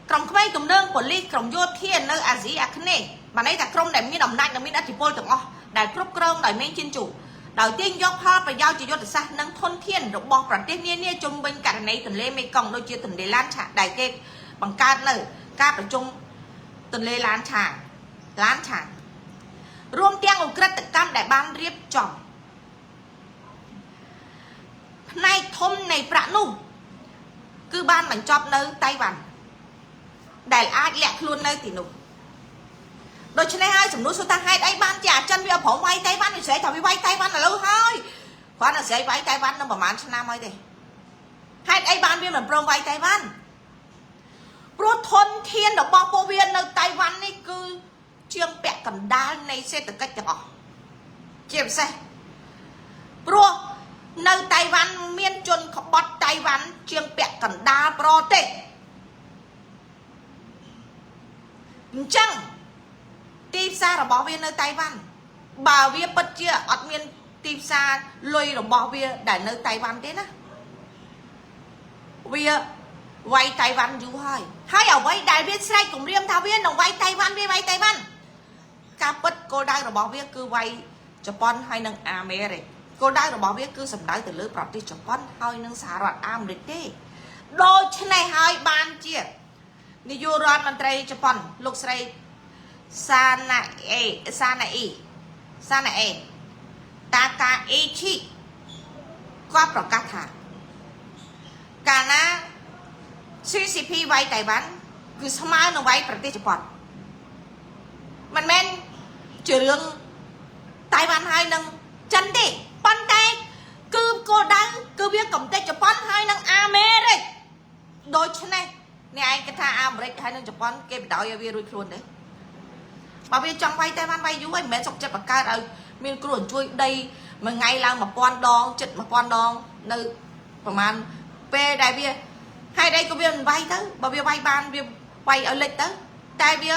ក្រុមក្មេងទំនើងប៉ូលីសក្រុមយោធានៅអាស៊ីអាគ្នេយ៍បានន័យថាក្រុមដែលមានអំណាចនិងមានឥទ្ធិពលទាំងអស់ដែលគ្រប់គ្រងដោយមេនជៀនជូដោយទាញយកផលប្រយោជន៍ជាយុទ្ធសាស្ត្រនិងធនធានរបស់ប្រទេសនានាជុំវិញករណីទន្លេមេគង្គដូចជាទន្លេឡានឆាដែលគេបង្កើតនៅការប្រជុំទន្លេឡានឆារួមទាំងឧក្រិដ្ឋកម្មដែលបានរៀបចំផ្នែកធំនៃប្រាក់នោះគឺបានបញ្ចប់នៅតៃវ៉ាន់ដែលអាចលាក់ខ្លួននៅទីនោះដូច្នេះហើយសំណួរសួរថាហេតុអីបានជាអាចិនវាប្រមវាយតៃវ៉ាន់វាស្រែកថាវាវាយតៃវ៉ាន់ឥឡូវហើយគាត់តែស្រែកវាយតៃវ៉ាន់នៅប្រហែលឆ្នាំហើយទេហេតុអីបានវាមិនព្រមវាយតៃវ៉ាន់ព្រោះធនធានរបស់ពួកវានៅតៃវ៉ាន់នេះគឺជាងពាក់កណ្ដាលនៃសេដ្ឋកិច្ចទាំងអស់ជាពិសេសព្រោះនៅតៃវ៉ាន់មានជនក្បត់តៃវ៉ាន់ជាងពាក់កណ្ដាលប្រទេសអញ្ចឹងទីផ្សាររបស់វានៅតៃវ៉ាន់បើវាពិតជាអត់មានទីផ្សារលុយរបស់វាដែលនៅតៃវ៉ាន់ទេណាវាវាយតៃវ៉ាន់យូរហើយអ្វីដែលវាស្រែកគំរាមថាវានឹងវាយតៃវ៉ាន់ការពិតគោលដៅរបស់វាគឺវាយជប៉ុនហើយនិងអាមេរិកគោលដៅរបស់វាគឺសំដៅទៅលើប្រទេសជប៉ុនហើយនិងសហរដ្ឋអាមេរិកទេដូច្នេះហើយបានជានាយករដ្ឋមន្ត្រីជប៉ុនលោកស្រីសាណាអេតាកាអេឈីគាត់ប្រកាសថាកាលណា CCP វាយតៃវ៉ាន់គឺស្មើនឹងវាយប្រទេសជប៉ុនមិនមែនជារឿងតៃវ៉ាន់ហើយនឹងចិនទេប៉ុន្តែគឺគោលដៅគឺវាកំទេចជប៉ុនហើយនឹងអាមេរិកដូច្នេះអ្នកឯងគិតថាអាមេរិកហើយនឹងជប៉ុនគេបដ ாய் ឲ្យវារួចខ្លួនទេបើវាចង់វាយតៃវ៉ាន់វាយយូរហើយមិនមែនសុខចិត្តបង្កើតឲ្យមានគ្រោះអញ្ជួយដីមួយថ្ងៃឡើង1000ដងជិត1000ដងនៅប្រហែលពេលដែលវាហើយđâyក៏វាមិនវាយទៅបើវាវាយបានវាវាយឲ្យលិចទៅតែវា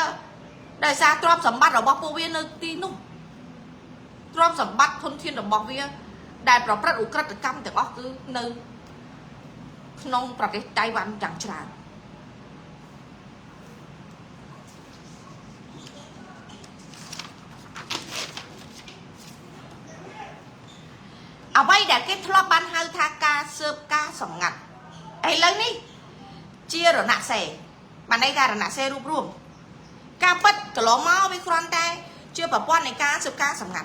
ដោយសារទ្រព្យសម្បត្តិរបស់ពួកវានៅទីនោះទ្រព្យសម្បត្តិធនធានរបស់វាដែលប្រព្រឹត្តឧក្រិដ្ឋកម្មទាំងអស់គឺនៅក្នុងប្រទេសតៃវ៉ាន់យ៉ាងច្រើនអ្វីដែលគេធ្លាប់បានហៅថាការស៊ើបការសម្ងាត់ឥឡូវនេះ chia rồi nạ xe mà nay ra rồi nạ xe rụp rùm ca bất cả lỗ máu với con tay chưa bà quan này ca sụp ca sầm ngặt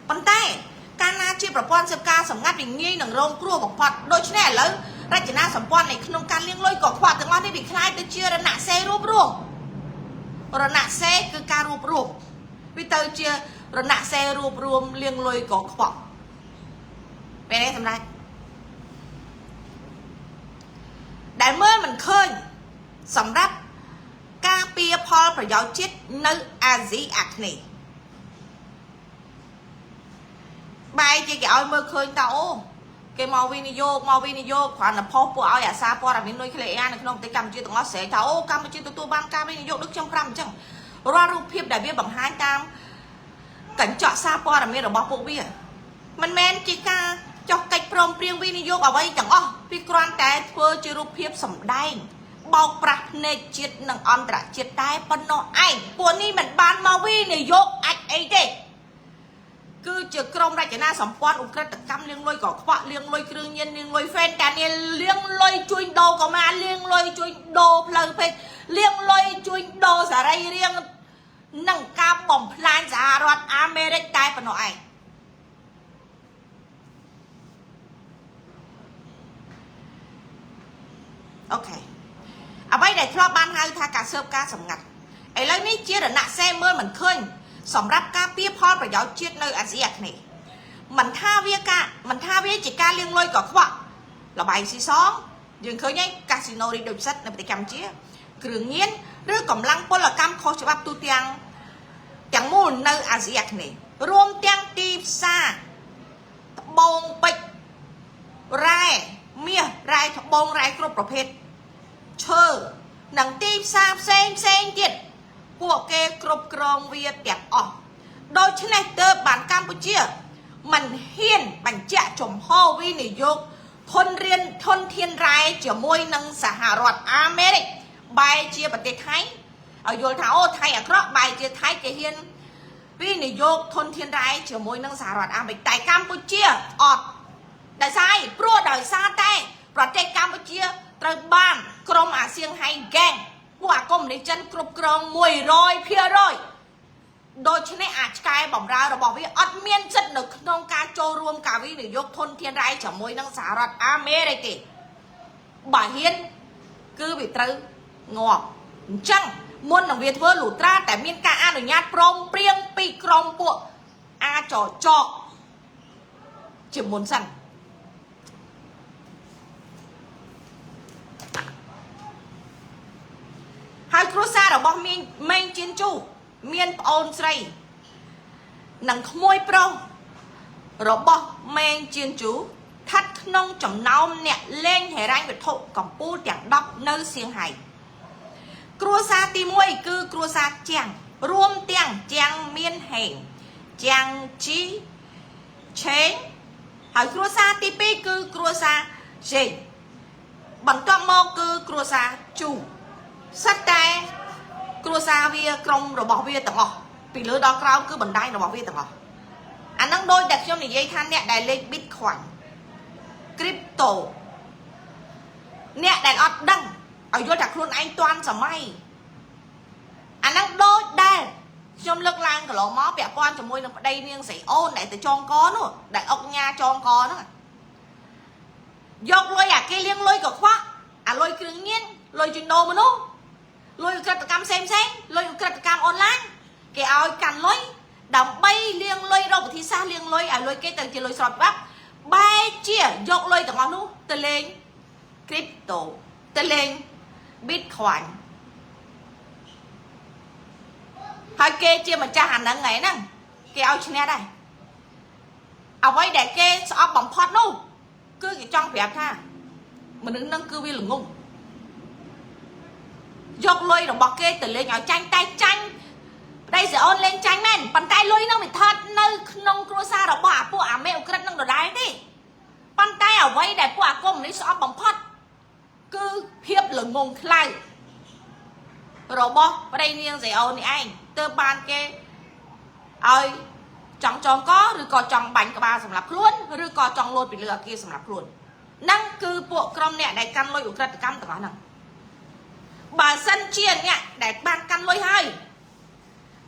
bàn tay ca na chia bà quan sụp ca sầm ngặt vì nghi nằng rôm cua bọc phật đôi chân này lớn ra chỉ na sầm quan này không can liên lôi cỏ khoa từ ngon thì bị khai tới chia rồi nạ xe rụp rùm rồi nạ xe cứ ca rụp rùm vì tao chia rồi nạ xe rụp rùm liên lôi cỏ khoa về đây thầm đây đại mơ mình khơi sầm đắp ca pia Paul phải giáo chết nơi Asia này bài chỉ cái mơ khơi tao cái màu video khoản là Paul của áo xa Paul là mình nuôi cái này nó tới cầm chưa tụi nó sẽ tao cầm chưa tụi ban cam video đức trong trăm chẳng ra rụp hiệp đại bia bằng 2 tam cảnh trọ xa Paul là mình ở bọc bộ bia mình men chỉ ca cho cách prom priêng video bảo vậy chẳng vì con cái thưa chưa rụp hiệp sầm đai bao bạc này chết nằng on trả chết tay phân nó ai của ni mình ban mau vi này vô ạch ấy thế cứ chưa krom ra chỉ na sắm quan ục ra cam liên lôi cỏ khoa liên lôi đương nhiên liên lôi fan cả này liên lôi chui đồ có mà liên lôi chui đồ lời phê liên lôi chui đồ giả đây riêng nằng ca bom plan giả rót America tay phân nó ai ok à bây để cho ban hai tha cả sớm ca sầm ngặt ấy lấy ní chia là nạ xe mơ mình khơi sầm ráp ca pia Paul và giáo chiết nơi Asia này mình tha vía chỉ ca liên lôi có khoa là bài xí xóm dừng khơi nhanh casino đi đầu sách là bị cầm chia cường nhiên rứa cầm lăng Paul là cam khó chịu bắp tu tiang chẳng muốn nơi Asia này rôm tiang tim xa bông bịch rai mía rai bông rai cướpประเภทchờ nằng tim xa xem tiệt của cái cướp krong việt đẹp đôi chân này tơ bản Campuchia mình hiền bản chạ chồng ho vi nỉ dục thôn thiên rai chỉ môi nâng xã Hà Rọt Americ bài chia bật tê thái ở vô thảo thay ở đó bài chia thái cái hiền vi nỉ dục thôn thiên rai chỉ môi nâng xã Hà Rọt Americ tại Campuchia đại sai pro đời xa tayประเทศ Campuchia ត្រូវបានក្រុមអាស៊ានហៃហ្គេងពួកអាកុំនេះចិនគ្រប់គ្រង 100% ដូច្នេះអាចឆ្កែបំរើរបស់វាអត់មានសិទ្ធិនៅក្នុងការចូលរួមការវិនិយោគធនធានរ៉ែជាមួយនឹងសហរដ្ឋអាមេរិកទេបើហ៊ានគឺវាត្រូវងាប់អញ្ចឹងមុននឹងវាធ្វើលូត្រាតែមានការអនុញ្ញាតព្រមព្រៀងពីក្រុមពួកអាចចកជាមុនសិនហើយគ្រួសាររបស់មេងជៀនជូមានប្អូនស្រីនិងក្មួយប្រុសរបស់មេងជៀនជូស្ថិតក្នុងចំណោមអ្នកលេងហិរញ្ញវត្ថុកម្ពុជាទាំង10នៅសៀងហៃគ្រួសារទី1គឺគ្រួសារជាងរួមទាំងជាងមានហេងជាងជីឆេងហើយគ្រួសារទី2គឺគ្រួសារជេងបន្ទាប់មកគឺគ្រួសារជូសិតតែគ្រួសារវាក្រុមរបស់វាទាំងអស់ពីលើដល់ក្រោមគឺបណ្ដាញរបស់វាទាំងអស់អាហ្នឹងដូចតែខ្ញុំនិយាយថាអ្នកដែលលេង Bitcoin crypto អ្នកដែលអត់ដឹងឲ្យយល់ថាខ្លួនឯងទាន់សម័យអាហ្នឹងដូចដែរខ្ញុំលើកឡើងកន្លងមកពាក់ព័ន្ធជាមួយនឹងប្តីនាងស្រីអូនដែលទៅចងកនោះដែលអុកញ៉ាចងកហ្នឹងយកលុយអាគេលៀងលុយក៏ខ្វះអាលុយគ្រឿងញៀនលុយជិណូមនុស្សលុយក្រិតកម្មផ្សេងលុយក្រិតកម្មអនឡាញគេឲ្យកាន់លុយដើម្បីលៀងលុយរកវិធីសាស្ត្រលៀងលុយឲ្យលុយគេទៅជាលុយស្របច្បាប់បែរជាយកលុយទាំងអស់នោះទៅលេង crypto ទៅលេង Bitcoin ហើយគេជាម្ចាស់អាហ្នឹងហ្នឹងគេឲ្យឈ្នះដែរអ្វីដែលគេស្អប់បំផុតនោះគឺគេចង់ប្រាប់ថាមនុស្សហ្នឹងគឺវាល្ងងយកលុយរបស់គេទៅលេងឲ្យចាញ់តែចាញ់ប្តីស្រីអូនលេងចាញ់មែនប៉ុន្តែលុយហ្នឹងមិនថត់នៅក្នុងគ្រួសាររបស់អាពួកអាមេអ៊ុក្រិតនឹងដដែលទេប៉ុន្តែអ្វីដែលពួកអាកុំនេះស្អប់បំផុតគឺភាពល្ងងខ្លៅរបស់ប្តីនាងស្រីអូននេះឯងទើបបានគេឲ្យចង់ចងកឬក៏ចង់បាញ់ក្បាលសម្រាប់ខ្លួនឬក៏ចង់លោតពីលើអាគារសម្រាប់ខ្លួនហ្នឹងគឺពួកក្រុមអ្នកដែលកាន់លុយអ៊ុក្រិតកម្មទាំងអស់ហ្នឹង bà sân chia nhẹ để ban căn lôi hơi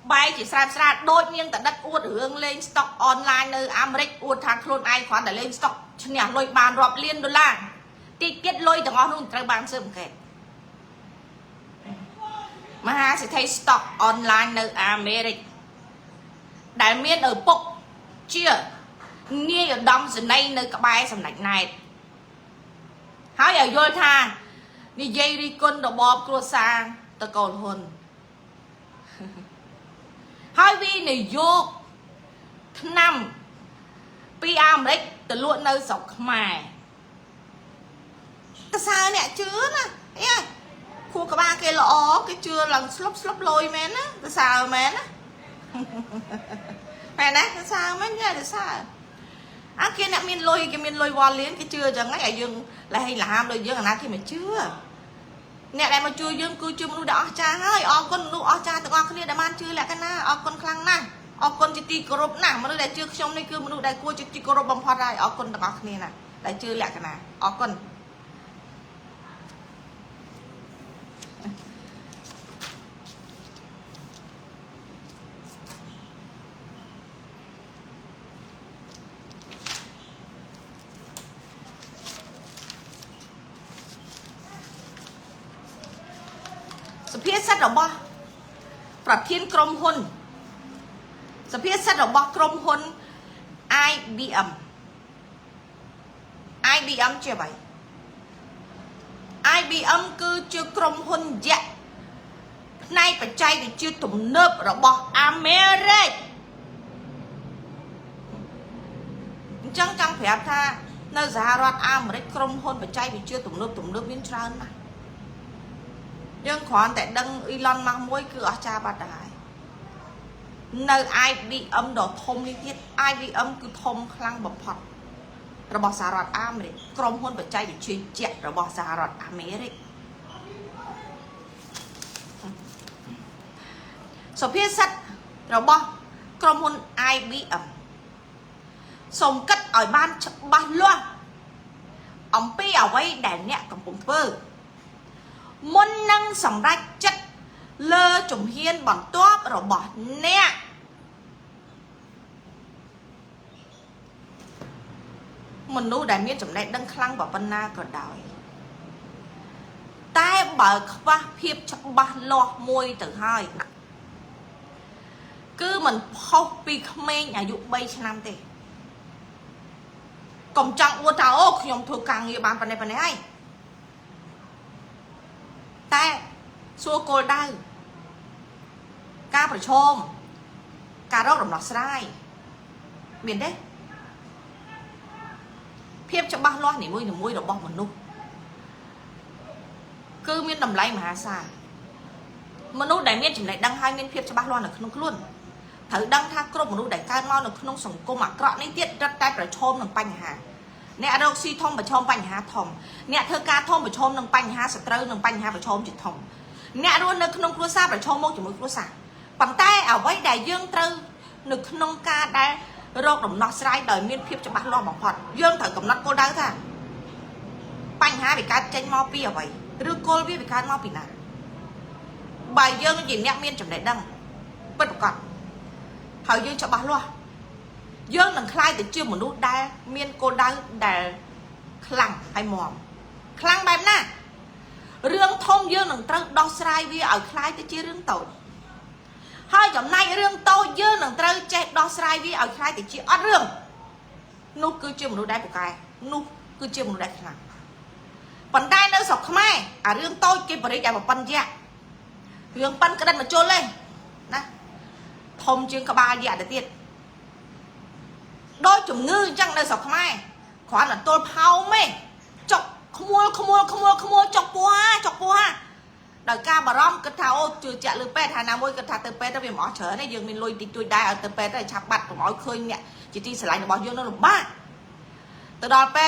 bay chỉ xa đôi miếng tại đất uột hướng lên stock online nơi Americ uột thang khôn ai khoản để lên stock chân nhà lôi bàn rộp liên đô la ticket lôi từng ngón luôn trời bàn sớm kẹt mà ha sẽ thấy stock online nơi Americ đại miên ở bốc chia nghe ở đông giờ này nơi các bài sầm lạnh này hỏi ở vô tha đi dây đi con đồ bò cua sang tao còn hồn hỏi vì này vô năm PM đấy từ luôn nơi sọc mài ta sao nè chứ nè khu cả ba cái lọ cái chưa lần slop lôi mến á ta sao mến á mẹ nè ta sao mến nha ta sao kia nè miên lôi vo liến cái chưa chẳng ngay ở dương là hay là ham đôi dương là khi mà chưa nè đây mà chưa dương cứ chưa muốn đỏ cha hơi con nu cha từ con kia đã man chưa là cái na con khăng na con chỉ ti corrupt nè mà nó đây chưa trong đây cứ mà nó đây cua chỉ corrupt bằng hoa đây con từ con kia nè đây chưa là cái nào conสเปียร์เซตหรอบ่ประเทศกรมหุ้นสเปียร์เซตหรอบ่กรมหุ้น IBM เชื่อไหม IBM คือเชื่อกรมหุ้นใหญ่ในปัจจัยที่เชื่อตุ่มเนิบหรอบ่อเมริกจังแผลท่าในสหรัฐอเมริกกรมหุ้นปัจจัยที่เชื่อตุ่มเนิบวิ่งทรานนะยังขวานแต่ดังอีลอนมังมวยคืออาชาบัดได้ใน IBM ดอกทมนี่ที่ IBM คือทมคลังแบบพอดระบอบสหรัฐอเมริกกรมหุ้นปัจจัยอยู่ช่วยเจ็ดระบอบสหรัฐอเมริกสเปียร์ซัดระบอบกรมหุ้น IBM ส่งกัดอ่อยบ้านบ้านล้วนอมปี้เอาไว้แดนเนี่ยกับปุ่มเปิ้ลมุนนั่งสำรักจัดเลอจุ่มเฮียนบ่อนตัวเราบอกเนี่ยมันนู้ได้เมียจุ่มได้ดังคลั่งบอกปันนาก็ได้แต่บอกว่าเพียบชับบะลอมวยtừ hai cứ mình học bị khmerอายุใบชนะเตะกลมจังวัวเท้าขยมถูกกางเงียบานปันในไอ้แต่ซัวโกลได้การประชมการรอกดำหนอกสายเบียนได้เพียบจะบ้าล้อหนีมวยดอกบอลมันนุ่มคือมีดำไหลมหาศาลมนุษย์ได้เมียนจุดไหนดังให้เมียนเพียบจะบ้าล้อหนึ่งขนมล้วนถือดังท่ากรบมนุษย์ได้การมอหนึ่งขนมส่งกลมกระนี่เตี้ยรัดได้ประชมหนึ่งปัญหาเนี่ยเราซีทอมประชมปัญหาทอมเนี่ยเธอการทอมประชมหนึ่งปัญหาสตรีหนึ่งปัญหาประชมจิตทอมเนี่ยรู้นึกขนมครัวซาประชมโมจิมือครัวซาปั่นใต้เอาไว้ได้ยื่นตรึนึกขนมกาได้โรคดมนอสไลด์โดยมีเพียบจะบ้าล้อบอกพอดยื่นถือกับนัดโกได้ท่าปัญหาเป็นการเจนมอปีเอาไว้หรือโกลวิเป็นการมอปีน่ะใบยื่นยินเนี่ยมีนจำได้ดังเป็นประกอบเขายื่นจะบ้าล้อยื่นหนังคลายแต่เชื่อมนุษย์ได้มีนโกได้แต่คลั่งไอหมอมคลั่งแบบน่ะเรื่องทงยื่นหนังตรึดอสไลด์วิเอาคลายแต่เชื่อเรื่องโตให้จำในเรื่องโตยื่นหนังตรึเจ็ดดอสไลด์วิเอาคลายแต่เชื่ออัดเรื่องนุกคือเชื่อมนุษย์ได้ปกายนุกคือเชื่อมนุษย์ได้คลั่งปันได้เนื้อสอบขมายเรื่องโตเก็บบริจาคแบบปันแยกเรื่องปันกระดันมาโจนเลยนะทมจึงกระบาดแยกเด็ดโดยจุ่มงื้อจังในสอบขมายขวานน่ะตัวเผาไม่จกขโมยจกปัวโดยการบารอมกระเทาจืดเจาะหรือเป็ดหานามวยกระเทาเตเป็ดได้เป็นหมอเฉยได้ยังมีลุยติดตุยได้เอาเตเป็ดได้ชักบัตรของหมอเคยเนี่ยจิตที่สลายในบ่อยื่นนั่นหรือบ้าแต่ดอเป็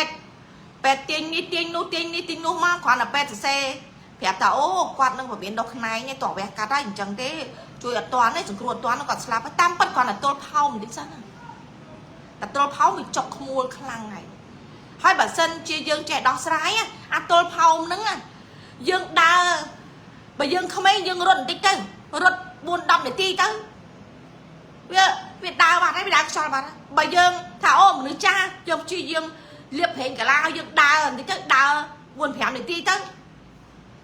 ดเตียงนี่มากขวานน่ะเป็ดเซ่แผลแต่โอ้กวาดนึงแบบเป็นดอกไม้เนี่ยต่อแหวกการได้จังเด้ช่วยอัดตัวนี่ถึงกลัวตัวนั่นก็สลับไปตั้มปัดขวานน่ะตัวเผามันดิ้งซะนะแต่ตัวเผามีจกขโมยคลังไงให้แบบเส้นเชียร์ยังแจกดอกสไลด์ตัวเผานึงยังดา bây giờ không mấy dương rốt tích tới rốt buôn đâm để ti tới Việt đào bạn ấy bị đào cho bạn bây giờ thảo ôm nữ cha dùng chi dương liệp hình cả lao dương đào thì chắc đào buồn phèm để ti tới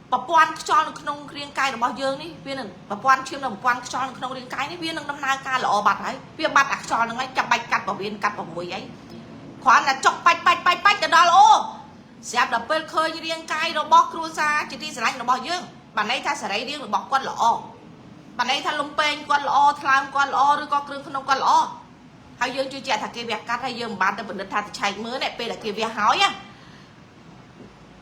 bà quan cho nó không riêng cay là bao dương đi viên là bà quan chiêm là bà quan cho nó không riêng cay đấy viên năm nay ca lọ bạt ấy viên bạt cho nó ngay chặt bạch cắt vào viên cắt vào mùi ấy khoan là chọc bạch cái đó là ô xếp đập bên khơi như riêng cay nó bóc cua xa chỉ đi sải nó bao dương bạn ấy ta sẽ lấy riêng rồi bọc quan lọ bạn ấy ta lông pen quan lọ tham quan lọ rồi có kêu không quan lọ hai dương chưa chạy thằng kia việc cắt hai dương bán ta vẫn được thằng chạy mới này pe là kia việc hói á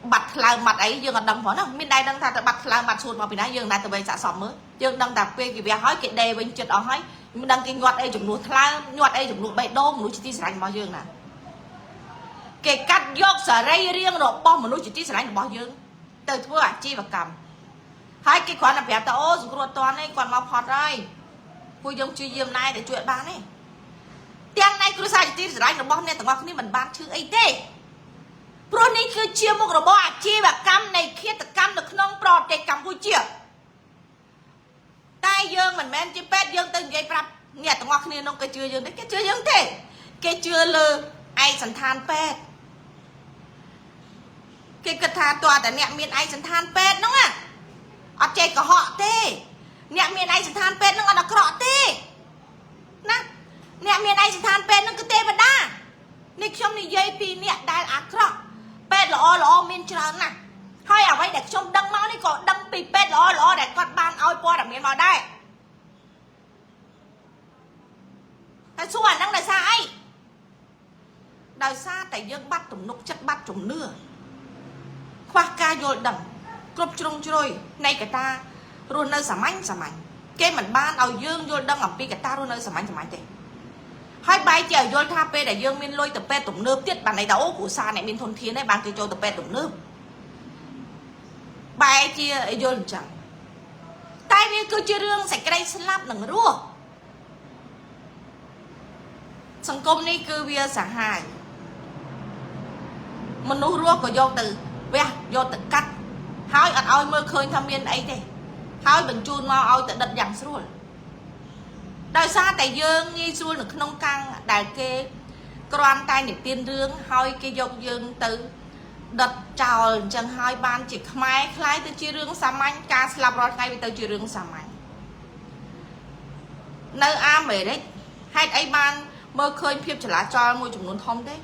bạch là mặt ấy dương ở đằng phó nó bên đây đang thà bạch là mặt sụt mà bị nãy dương này từ bây giờ sọm mới dương đang đặt pe cái việc hói cái đề bên chuyện đó hói đang cái nhọt ấy chủng nuôi thla nhọt ấy chủng nuôi bậy đô nuôi chỉ sải bao dương nè cái cắt dọc sợi ray riêng rồi bom mà nuôi chỉ sải bao dương từ thua chi và cầm hai cái khoản là phải tao ô dùng ruột toàn này còn mau phọt rồi vui giống chưa dương này để chuyện bán ấy tiếng này cứ sai chỉ sải nó bom này tao ngọc này mình bán chứ ấy thế pro này cứ chia một rồi bỏ chia và cam này kia tự cam được non prot để cam vui chia tai dương mình men chia pet dương từng giây prap nghe tao ngọc này nó cái chưa dương đấy cái chưa dương thế cái chưa lơ ai sẵn than pet cái cật thà tòaแต่เนี่ยមានឯងសន្តានពេទ្យហ្នឹងអត់ចេះកុហកទេអ្នកមានឯងសន្តានពេទ្យហ្នឹងអត់អាក្រក់ទេណាអ្នកមានឯងសន្តានពេទ្យហ្នឹងគឺទេវតានេះខ្ញុំនិយាយពីអ្នកដែលអាក្រក់ពេទ្យល្អមានច្រើនណាស់ហើយអ្វីដែលខ្ញុំដឹងមកនេះក៏ដឹងពីពេទ្យល្អដែលគាត់បានឲ្យព័ត៌មានមកដែរតែសួរអាហ្នឹងដោយសារអីដោយសារតែយើងបាត់ទំនុកចិត្តបាត់ជំនឿខ្វះការយល់ដឹងគ្រប់ជ្រុងជ្រោយនៃកតារស់នៅសាមញ្ញគេមិនបានឲ្យយើងយល់ដឹងអំពីកតារស់នៅសាមញ្ញទេហើយបែរជាយល់ថាពេលដែលយើងមានលុយទៅពេទ្យទំនើបទៀតបានន័យថាអូគ្រួសារអ្នកមានធនធានឯងបានគេចូលទៅពេទ្យទំនើបបែរជាយល់អញ្ចឹងតែវាគឺជារឿងសេចក្តីស្លាប់និងរស់សង្គមនេះគឺវាសាហាវមនុស្សរស់ក៏យកទៅវះយកទៅកាត់ហើយអត់ឲ្យមើលឃើញថាមានអីទេហើយបញ្ជូនមកឲ្យទៅដិតយ៉ាងស្រួលដោយសារតែយើងងាយស្រួលនៅក្នុងកាំងដែលគេគ្រាន់តែនិទានរឿងហើយគេយកយើងទៅដិតចោលអញ្ចឹងហើយបានជាខ្មែរខ្លាយទៅជារឿងសាមញ្ញការស្លាប់រាល់ថ្ងៃវាទៅជារឿងសាមញ្ញនៅអាមេរិកហេតុអីបានមើលឃើញភាពចលាចលមួយចំនួនធំទេ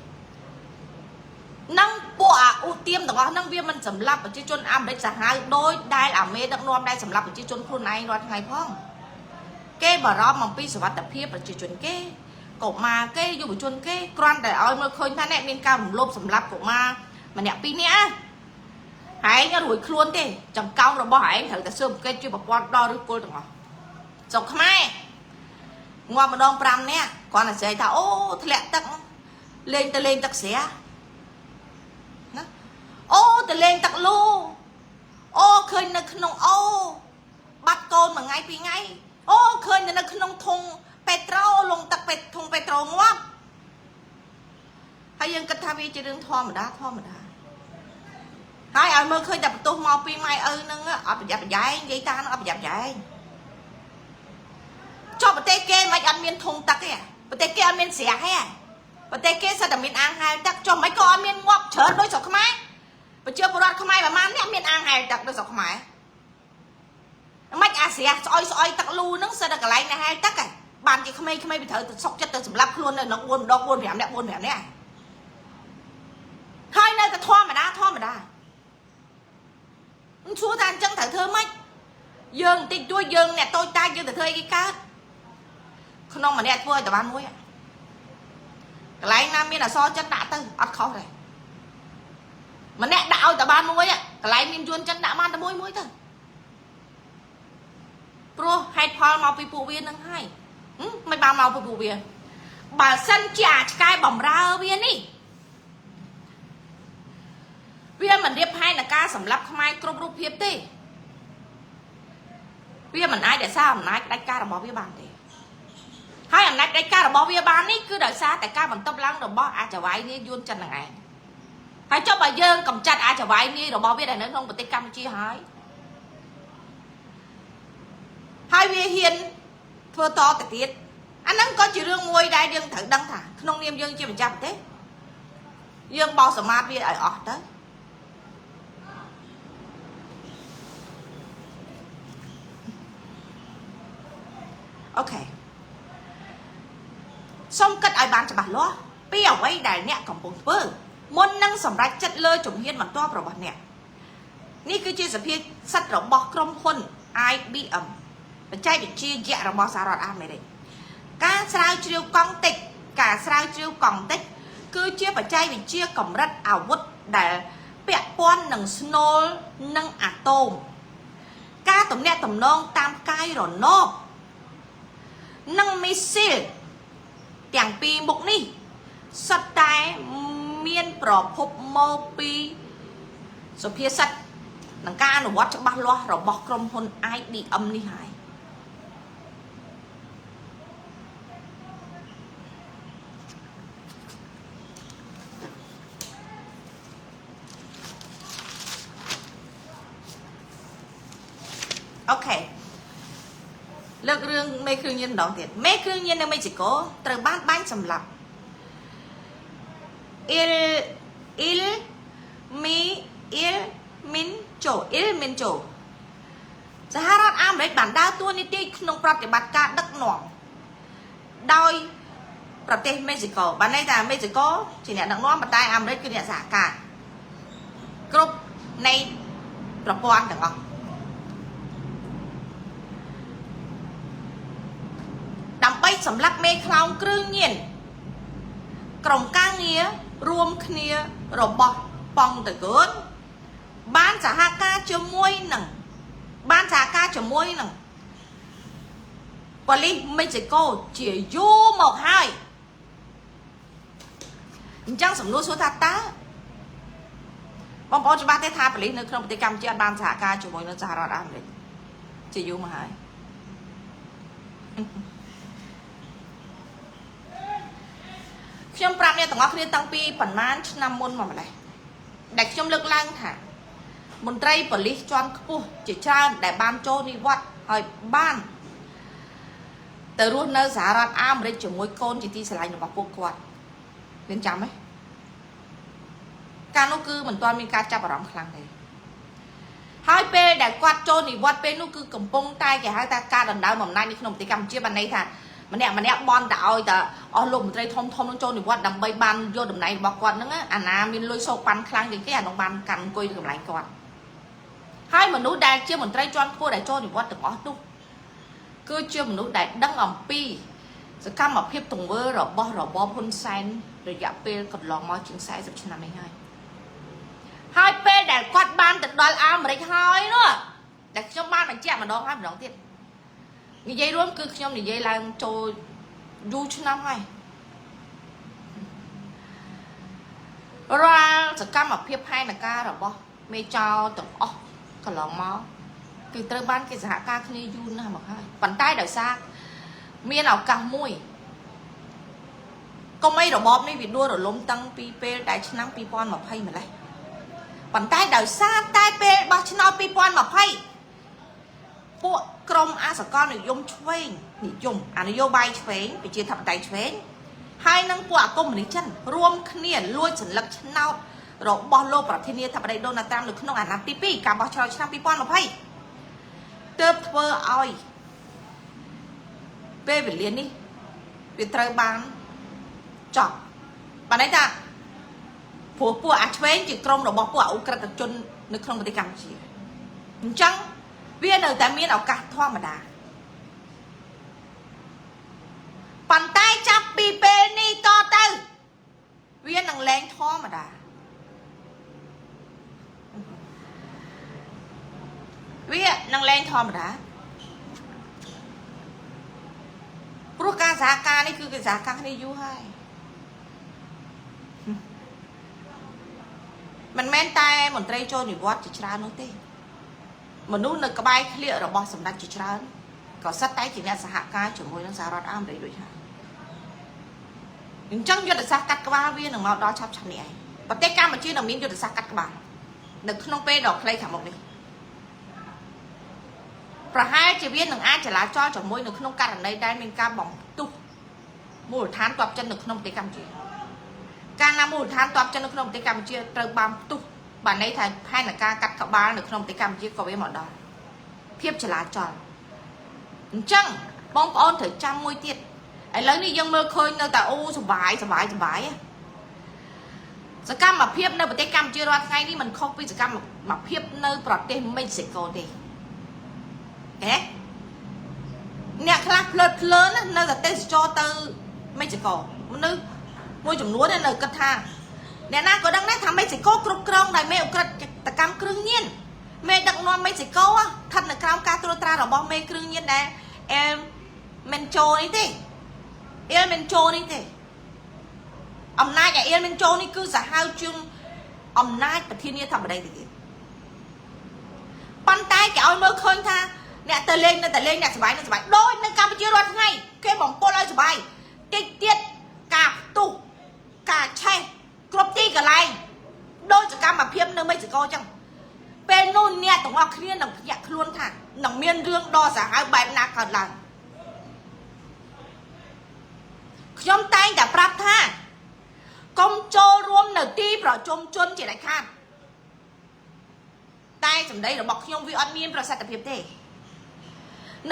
នឹងពួកអាឧទាមទាំងអស់ហ្នឹងវាមិនសម្លាប់ប្រជាជនអាមេរិកសាហាវដោយដែលអាមេដឹកនាំដែលសម្លាប់ប្រជាជនខ្លួនឯងរាល់ថ្ងៃផងគេបារម្ភអំពីសុវត្ថិភាពប្រជាជនគេកុមារគេយុវជនគេគ្រាន់តែឲ្យមើលឃើញថាអ្នកមានការរំលោភសម្លាប់កុមារម្នាក់ពីរនាក់ឯងរួយខ្លួនទេចង្កោមរបស់ឯងត្រូវតែស៊ើបអង្កេតជាប្រព័ន្ធដល់ឬគល់ទាំងអស់ស្រុកខ្មែរងាប់ម្ដង5នាក់គ្រាន់តែស្អីថាអូធ្លាក់ទឹកលេងទឹកស្រាអូទៅលេងទឹកលូអូឃើញនៅក្នុងអូបាត់កូនមួយថ្ងៃពីរថ្ងៃអូឃើញនៅក្នុងធុងពេត្រូលងទឹកធុងពេត្រូងាប់ហើយយើងគិតថាវាជារឿងធម្មតាហើយឲ្យមើលឃើញតែបន្ទោសមកពីម៉ែឪហ្នឹងអត់ប្រយ័ត្នប្រយែងនិយាយតាហ្នឹងអត់ប្រយ័ត្នប្រយែងចុះប្រទេសគេមិនអត់មានធុងទឹកទេប្រទេសគេអត់មានស្រះទេប្រទេសគេសិតតែមានអាងហែលទឹកចុះមិនក៏អត់មានងាប់ច្រើនដូចស្រុកខ្មែរប្រជាពលរដ្ឋខ្មែរប្រហែលអ្នកមានអាងហែលទឹកដូចស្រុកខ្មែរមិនអាស្រះស្អុយទឹកលូហ្នឹងសិតតែកន្លែងនៅហែលទឹកឯងបានជាក្មេងៗវាត្រូវទៅសុកចិត្តទៅសម្លាប់ខ្លួននៅក្នុង4 ម្ដង 4 5នាក់ហើយនៅតែធម្មតាមិនឈួរថាអញ្ចឹងត្រូវធ្វើម៉េចយើងបន្តិចតួចយើងអ្នកតូចតាចយើងទៅធ្វើអីគេកើតក្នុងម្នាក់ធ្វើឲ្យតែបានមួយកន្លែងណាមានអសរចិត្តដាក់ទៅអត់ខុសទេម្នាក់ដាក់ឲ្យតែបានមួយកន្លែងមានយួនចិត្តដាក់បានតែមួយទៅព្រោះហេតុផលមកពីពួកវានឹងហើយមិនបានមកពីពួកវាបើសិនជាអាឆ្កែបំរើវានេះវាមិនរៀបហេតុនៃការសម្លាប់ខ្មែរគ្រប់រូបភាពទេវាមិនអាចដែលសារអំណាចផ្ដាច់ការរបស់វាបានទេហើយអំណាចផ្ដាច់ការរបស់វាបាននេះគឺដោយសារតែការបន្ទប់ឡើងរបស់អាចវាយនេះយួនចិននឹងឯងហើយចុះបើយើងកំចាត់អាចវាយនេះរបស់វាដែលនៅក្នុងប្រទេសកម្ពុជាហើយ hai vi hiền thưa to tại tiết anh nắng có chỉ riêng ngôi đại dương thử đăng thả không niêm dương chưa mình chạm thế dương bao smart vi ở tới ok xong cất ai bán cho bạn lo bây giờ quay đại nè cầm bông vơ môn năng sầm rách chất lơ trùng hiên bằng to vào bạn nèนี่คือชื่อสเปียสัตว์ระบบกรมคน IBM เป็นใจเป็นชื่อแยกระบบสารอันไม่ได้การสลายชิวกองติดการสลายชิวกองติดคือชื่อเป็นใจเป็นชื่อกำรัดอาวุธแต่เปียป้อนหนังสโนลนังอะโตมการตำแหน่งตำนองตามกายหลอนนอกนังมิสซิลอย่างปีบุกนี่สไตล์เมียนปลอบพบโมปีสเปียสัตนังการวัดจะบ้าล้อเราบอกกรมพลไอดีอมนี่หายโอเคเลิกเรื่องไม่คือเงินดอกเดียดไม่คือเงินในไม่จิโก้ตระบ้านบ้านสำหรับอิลมินโจสหรัฐอเมริกาบันดาตัวนิติขนมปฏิบัติการดักหน่วงโดยประเทศเม็กซิโกบันในแต่เม็กซิโกที่เนี่ยดักหน่วงบันไดอเมริกาเนี่ยสหการกรุ๊ปในประปอนต่างๆดำไปสำลักเมฆคลาวเครื่องเงียนกล่องก้างเนี้ยรวมเคลียระบบปองตะเกินบ้านสหการจะมวยหนังบ้านสหการจะมวยหนังปลิเม็กซิโกเจียยูหมกให้จังสำนุสุทัตตาบางปอจะบ้านเทธาปลิในเครื่องปฏิกรรมเจียบ้านสหการจะมวยในสหรัฐอเมริกาเจียยูมาให้ខ្ញុំប្រាប់អ្នកទាំងអស់គ្នាតាំងពីប្រហែលឆ្នាំមុនមកម្លេះដែលខ្ញុំលើកឡើងថាមន្ត្រីប៉ូលីសជាន់ខ្ពស់ជាច្រើនដែលបានចូលនិវត្តន៍ហើយបានទៅរស់នៅសហរដ្ឋអាមេរិកជាមួយកូនជាទីស្រឡាញ់របស់ពួកគាត់មានចាំទេការនោះគឺមិនទាន់មានការចាប់អារម្មណ៍ខ្លាំងទេហើយពេលដែលគាត់ចូលនិវត្តន៍ពេលនោះគឺកំពុងតែគេហៅថាការដណ្ដើមអំណាចនៅក្នុងប្រទេសកម្ពុជាបានន័យថាម្នាក់បនតែឲ្យតែអស់លោកមន្ត្រីធំនឹងចូលនិវត្តន៍ដើម្បីបានយកតំណែងរបស់គាត់ហ្នឹងអាណាមានលុយសោកប៉ាន់ខ្លាំងជាងគេអានោះបានកាន់អង្គុយនៅកន្លែងគាត់ហើយមនុស្សដែលជាមន្ត្រីជាន់ខ្ពស់ដែលចូលនិវត្តន៍ទាំងអស់នោះគឺជាមនុស្សដែលដឹងអំពីសកម្មភាពទង្វើរបស់របបហ៊ុនសែនរយៈពេលកន្លងមកជាង40ឆ្នាំនេះហើយពេលដែលគាត់បានទៅដល់អាមេរិកហើយនោះដែលខ្ញុំបានបញ្ជាក់ម្ដងហើយម្ដងទៀតនិយាយរួមគឺខ្ញុំនិយាយឡើងចូលយូរឆ្នាំហើយរាល់សកម្មភាពផែនការរបស់មេចៅទាំងអស់កន្លងមកគឺត្រូវបានគេសហការគ្នាយូរណាស់មកហើយប៉ុន្តែដោយសារមានឱកាសមួយកុំអីរបបនេះវាដួលរលំតាំងពីពេលដែលឆ្នាំ2020ម្លេះប៉ុន្តែដោយសារតែពេលបោះឆ្នោត2020ពួកក្រុមអសកលនិយមឆ្វេងនិយមនយោបាយឆ្វេងប្រជាធិបតេយ្យឆ្វេងហើយនឹងពួកអាកុម្មុយនីសចិនរួមគ្នាលួចសន្លឹកឆ្នោតរបស់លោកប្រធានាធិបតីដូណាល់ត្រាំនៅក្នុងអាណត្តិទី2ការបោះឆ្នោតឆ្នាំ2020ទើបធ្វើឲ្យពេលវេលានេះវាត្រូវបានចប់បានន័យថាព្រោះពួកអាឆ្វេងជាក្រុមរបស់ពួកអ៊ុក្រិតជននៅក្នុងប្រទេសកម្ពុជាអញ្ចឹងវានៅតែមានឱកាសធម្មតាប៉ុន្តែចាប់ពីពេលនេះតទៅវានឹងលែងធម្មតាវានឹងលែងធម្មតាព្រោះការសហការនេះគឺគេសហការគ្នាយូរហើយមិនមែនតែមន្ត្រីចូលនិវត្តន៍ជាច្រើននោះទេមនុស្សនៅក្បែរក្លៀករបស់សម្ដេចជាច្រើនក៏សិតតែជាអ្នកសហការជាមួយនឹងសហរដ្ឋអាមេរិកដូចហើយអញ្ចឹងយុទ្ធសាស្ត្រកាត់ក្បាលវានឹងមកដល់ឆាប់នេះឯងប្រទេសកម្ពុជានឹងមានយុទ្ធសាស្ត្រកាត់ក្បាលនៅក្នុងពេលដ៏ខ្លីខាងមុខនេះ ប្រហែលជាវានឹងអាចចលាចលជាមួយនៅក្នុងករណីដែលមានការបំទុះមូលដ្ឋានទ័ពចិននៅក្នុងប្រទេសកម្ពុជាកាលណាមូលដ្ឋានទ័ពចិននៅក្នុងប្រទេសកម្ពុជាត្រូវបានផ្ទុះបានន័យថាផែនការកាត់ក្បាលនៅក្នុងប្រទេសកម្ពុជាក៏វាមកដល់ភាពចលាចលអញ្ចឹងបងប្អូនត្រូវចាំមួយទៀតឥឡូវនេះយើងមើលឃើញនៅតែអូសុបាយសកម្មភាពនៅប្រទេសកម្ពុជារាល់ថ្ងៃនេះមិនខុសពីសកម្មភាពនៅប្រទេសមិចស៊ីកូទេអ្នកខ្លះភ្លើតភ្លើននៅតែទេសចរទៅមិចស៊ីកូមនុស្សមួយចំនួននៅគិតថាអ្នកណាក៏ដឹងដែរថាមិចស៊ីកូគ្រប់គ្រងដោយមេអុក្រិតកម្មគ្រឿងញៀនមេដឹកនាំមិចស៊ីកូស្ថិតនៅក្រោមការត្រួតត្រារបស់មេគ្រឿងញៀនដែលអេលមិនចូលនេះទេអំណាចអេលមិនចូលនេះគឺសាហាវជាងអំណាចប្រធានាធិបតីទៅទៀតប៉ុន្តែគេឲ្យមើលឃើញថាអ្នកទៅលេងអ្នកសប្បាយដូចនៅកម្ពុជារាល់ថ្ងៃគេបំពុលឲ្យសប្បាយតិចទៀតការផ្ទុះការឆេះគ្រប់ទីកន្លែងដូចសកម្មភាពនៅមិចស៊ីកូអញ្ចឹងពេលនោះអ្នកទាំងអស់គ្នានឹងភ្ញាក់ខ្លួនថានឹងមានរឿងដ៏សាហាវបែបណាកើតឡើងខ្ញុំតែងតែប្រាប់ថាកុំចូលរួមនៅទីប្រជុំជនជាដាច់ខាតតែសម្ដីរបស់ខ្ញុំវាអត់មានប្រសិទ្ធភាពទេ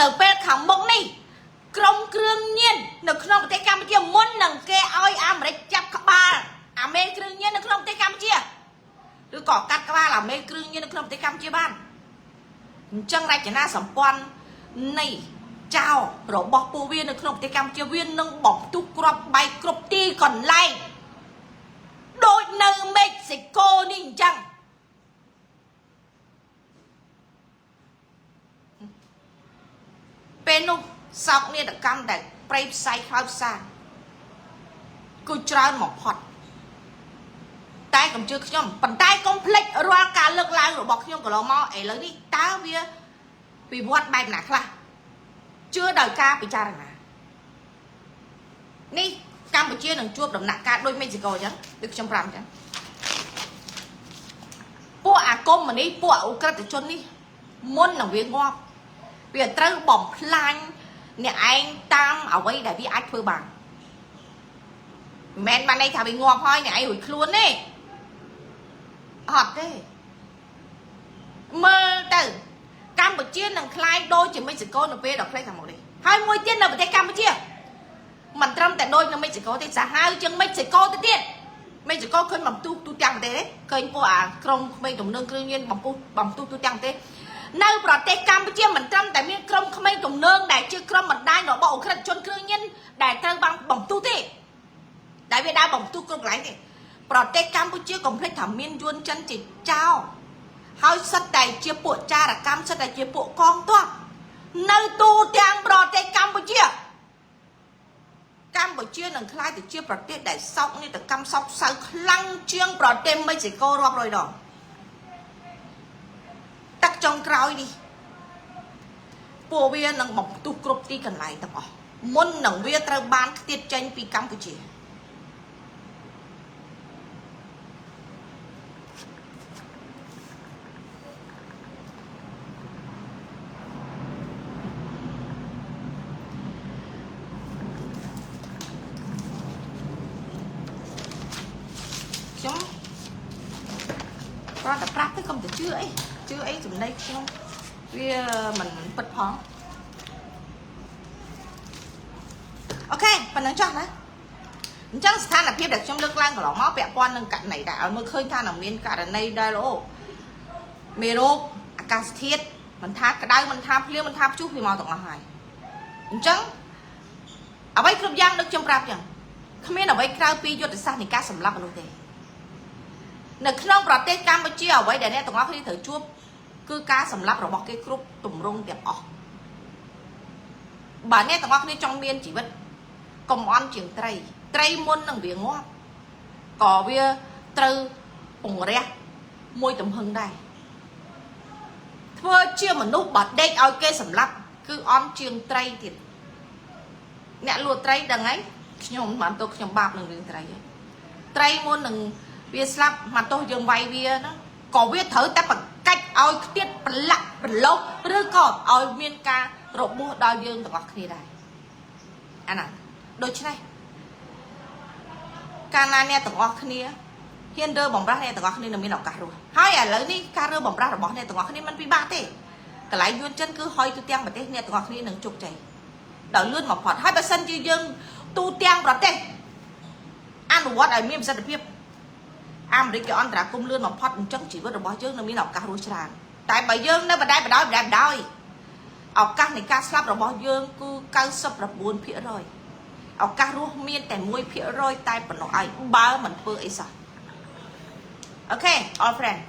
នៅពេលខាងមុខនេះក្រុមគ្រឿងញៀននៅក្នុងប្រទេសកម្ពុជាមុននឹងគេឲ្យអាមេរិកចាប់ក្បាលអាមេគ្រឿងញៀននៅក្នុងប្រទេសកម្ពុជាឬក៏កាត់ក្បាលអាមេគ្រឿងញៀននៅក្នុងប្រទេសកម្ពុជាបានអញ្ចឹងរចនាសម្ព័ន្ធនៃចៅរបស់ពួកវានៅក្នុងប្រទេសកម្ពុជាវានឹងបំទុះគ្រាប់បែកគ្រប់ទីកន្លែងដូចនៅមិចស៊ីកូនេះអញ្ចឹងពេលនោះសោកនាដកម្មដែលប្រៃផ្សាយខ្លោចផ្សាគឺច្រើនបំផុតតែកុំជឿខ្ញុំប៉ុន្តែកុំភ្លេចរាល់ការលើកឡើងរបស់ខ្ញុំកន្លងមកឥឡូវនេះតើវាវិវត្តបែបណាខ្លះជឿដោយការពិចារណានេះកម្ពុជានឹងជួបដំណាក់កាលដូចមិចស៊ីកូអញ្ចឹងដូចខ្ញុំប្រាប់អញ្ចឹងពួកអាគមនេះពួកអ៊ុក្រិតជននេះមុននឹងវាងាប់វាត្រូវបំផ្លាញអ្នកឯងតាមអ្វីដែលវាអាចធ្វើបានមិនមែនបានន័យថាវាងាប់ហើយអ្នកឯងរួចខ្លួនទេអត់ទេមើលទៅកម្ពុជានឹងคล้ายដូចជាមិចស៊ីកូនៅពេលដល់ខ្លីខាងមុខនេះហើយមួយទៀតនៅប្រទេសកម្ពុជាមិនត្រឹមតែដូចនៅមិចស៊ីកូទេសាហាវជាងមិចស៊ីកូទៅទៀតមិចស៊ីកូឃើញបំទុះទូទាំងប្រទេសទេឃើញពួកអាក្រុមក្មេងទំនើងគ្រឿងញៀនបំទុះទូទាំងប្រទេសនៅប្រទេសកម្ពុជាមិនត្រឹមតែមានក្រុមក្មេងទំនើងដែលជាក្រុមបណ្ដាញរបស់អ៊ុក្រិតជនគ្រឿងញៀនដែលត្រូវបានបំទុះទេដែលវាដើរបំទុះគ្រប់កន្លែងទេប្រទេសកម្ពុជាកុំភ្លេចថាមានយួនចិនជាចៅហើយសិតតែជាពួកចារកម្មសិតតែជាពួកកងទ័ពនៅទូទាំងប្រទេសកម្ពុជានឹងក្លាយទៅជាប្រទេសដែលសោកនាដកម្មសោកសៅខ្លាំងជាងប្រទេសមិចស៊ីកូរាប់រយដងទឹកចុងក្រោយនេះពួកវានឹងបំទុះគ្រប់ទីកន្លែងទាំងអស់មុននឹងវាត្រូវបានខ្ទាតចេញពីកម្ពុជាខ្ញុំគ្រាន់តែប្រាប់ទៅកុំទៅជឿអីចំណៃខ្ញុំវាមិនពិតផងអូខេប៉ុណ្ណឹងចុះណាអញ្ចឹងស្ថានភាពដែលខ្ញុំលើកឡើងកន្លងមកពាក់ព័ន្ធនឹងករណីដែលឲ្យមើលឃើញថានឹងមានករណីដែលមេរោគអាកាសធាតុមិនថាក្តៅមិនថាភ្លៀងមិនថាព្យុះវាមកទាំងអស់ហើយអញ្ចឹងអ្វីគ្រប់យ៉ាងដូចខ្ញុំប្រាប់ចឹងគ្មានអ្វីក្រៅពីយុទ្ធសាស្ត្រនៃការសម្លាប់មនុស្សទេនៅក្នុងប្រទេសកម្ពុជាអ្វីដែលអ្នកទាំងអស់គ្នាត្រូវជួបគឺការសម្លាប់របស់គេគ្រប់ទម្រង់ទាំងអស់បើអ្នកទាំងអស់គ្នាចង់មានជីវិតកុំអន់ជាងត្រីមុននឹងវាងាប់ក៏វាត្រូវពង្រះមួយទំហឹងដែរធ្វើជាមនុស្សបើដេកឲ្យគេសម្លាប់គឺអន់ជាងត្រីទៀតអ្នកលក់ត្រីដឹងហើយខ្ញុំបានទៅខ្ញុំបាបនឹងរឿងត្រីមុននឹងវាស្លាប់មកទោះយើងវាយវាណាក៏វាត្រូវតែបង្កាច់ឲ្យខ្ទាតប្រឡាក់ប្រឡោកឬ ក៏ឲ្យមានការរបួសដល់យើងទាំងអស់គ្នាដែរអាណាដូច្នេះកាលណាអ្នកទាំងអស់គ្នាហ៊ានរើបំរាស់អ្នកទាំងអស់គ្នានឹងមានឱកាសរស់ហើយឥឡូវនេះការរើបំរាស់របស់អ្នកទាំងអស់គ្នាมันពិបាកទេកន្លែងយួនចិនគឺហុយទូទាំងប្រទេសអ្នកទាំងអស់គ្នានឹងជោគជ័យដោយលឿនបំផុតហើយបើសិនជាយើងទូទាំងប្រទេសអនុវត្តឲ្យមានប្រសិទ្ធភាពអាមេរិកគេអន្តរាគមន៍លឿនបំផុតអញ្ចឹងជីវិតរបស់យើងនឹងមានឱកាសរស់ច្រើនតែបើយើងនៅបដែបដោយឱកាសនៃការស្លាប់របស់យើងគឺ99%ឱកាសរស់មានតែ1%តែប៉ុណ្ណោះឯងបើមិនធ្វើអីសោះអូខេ all friend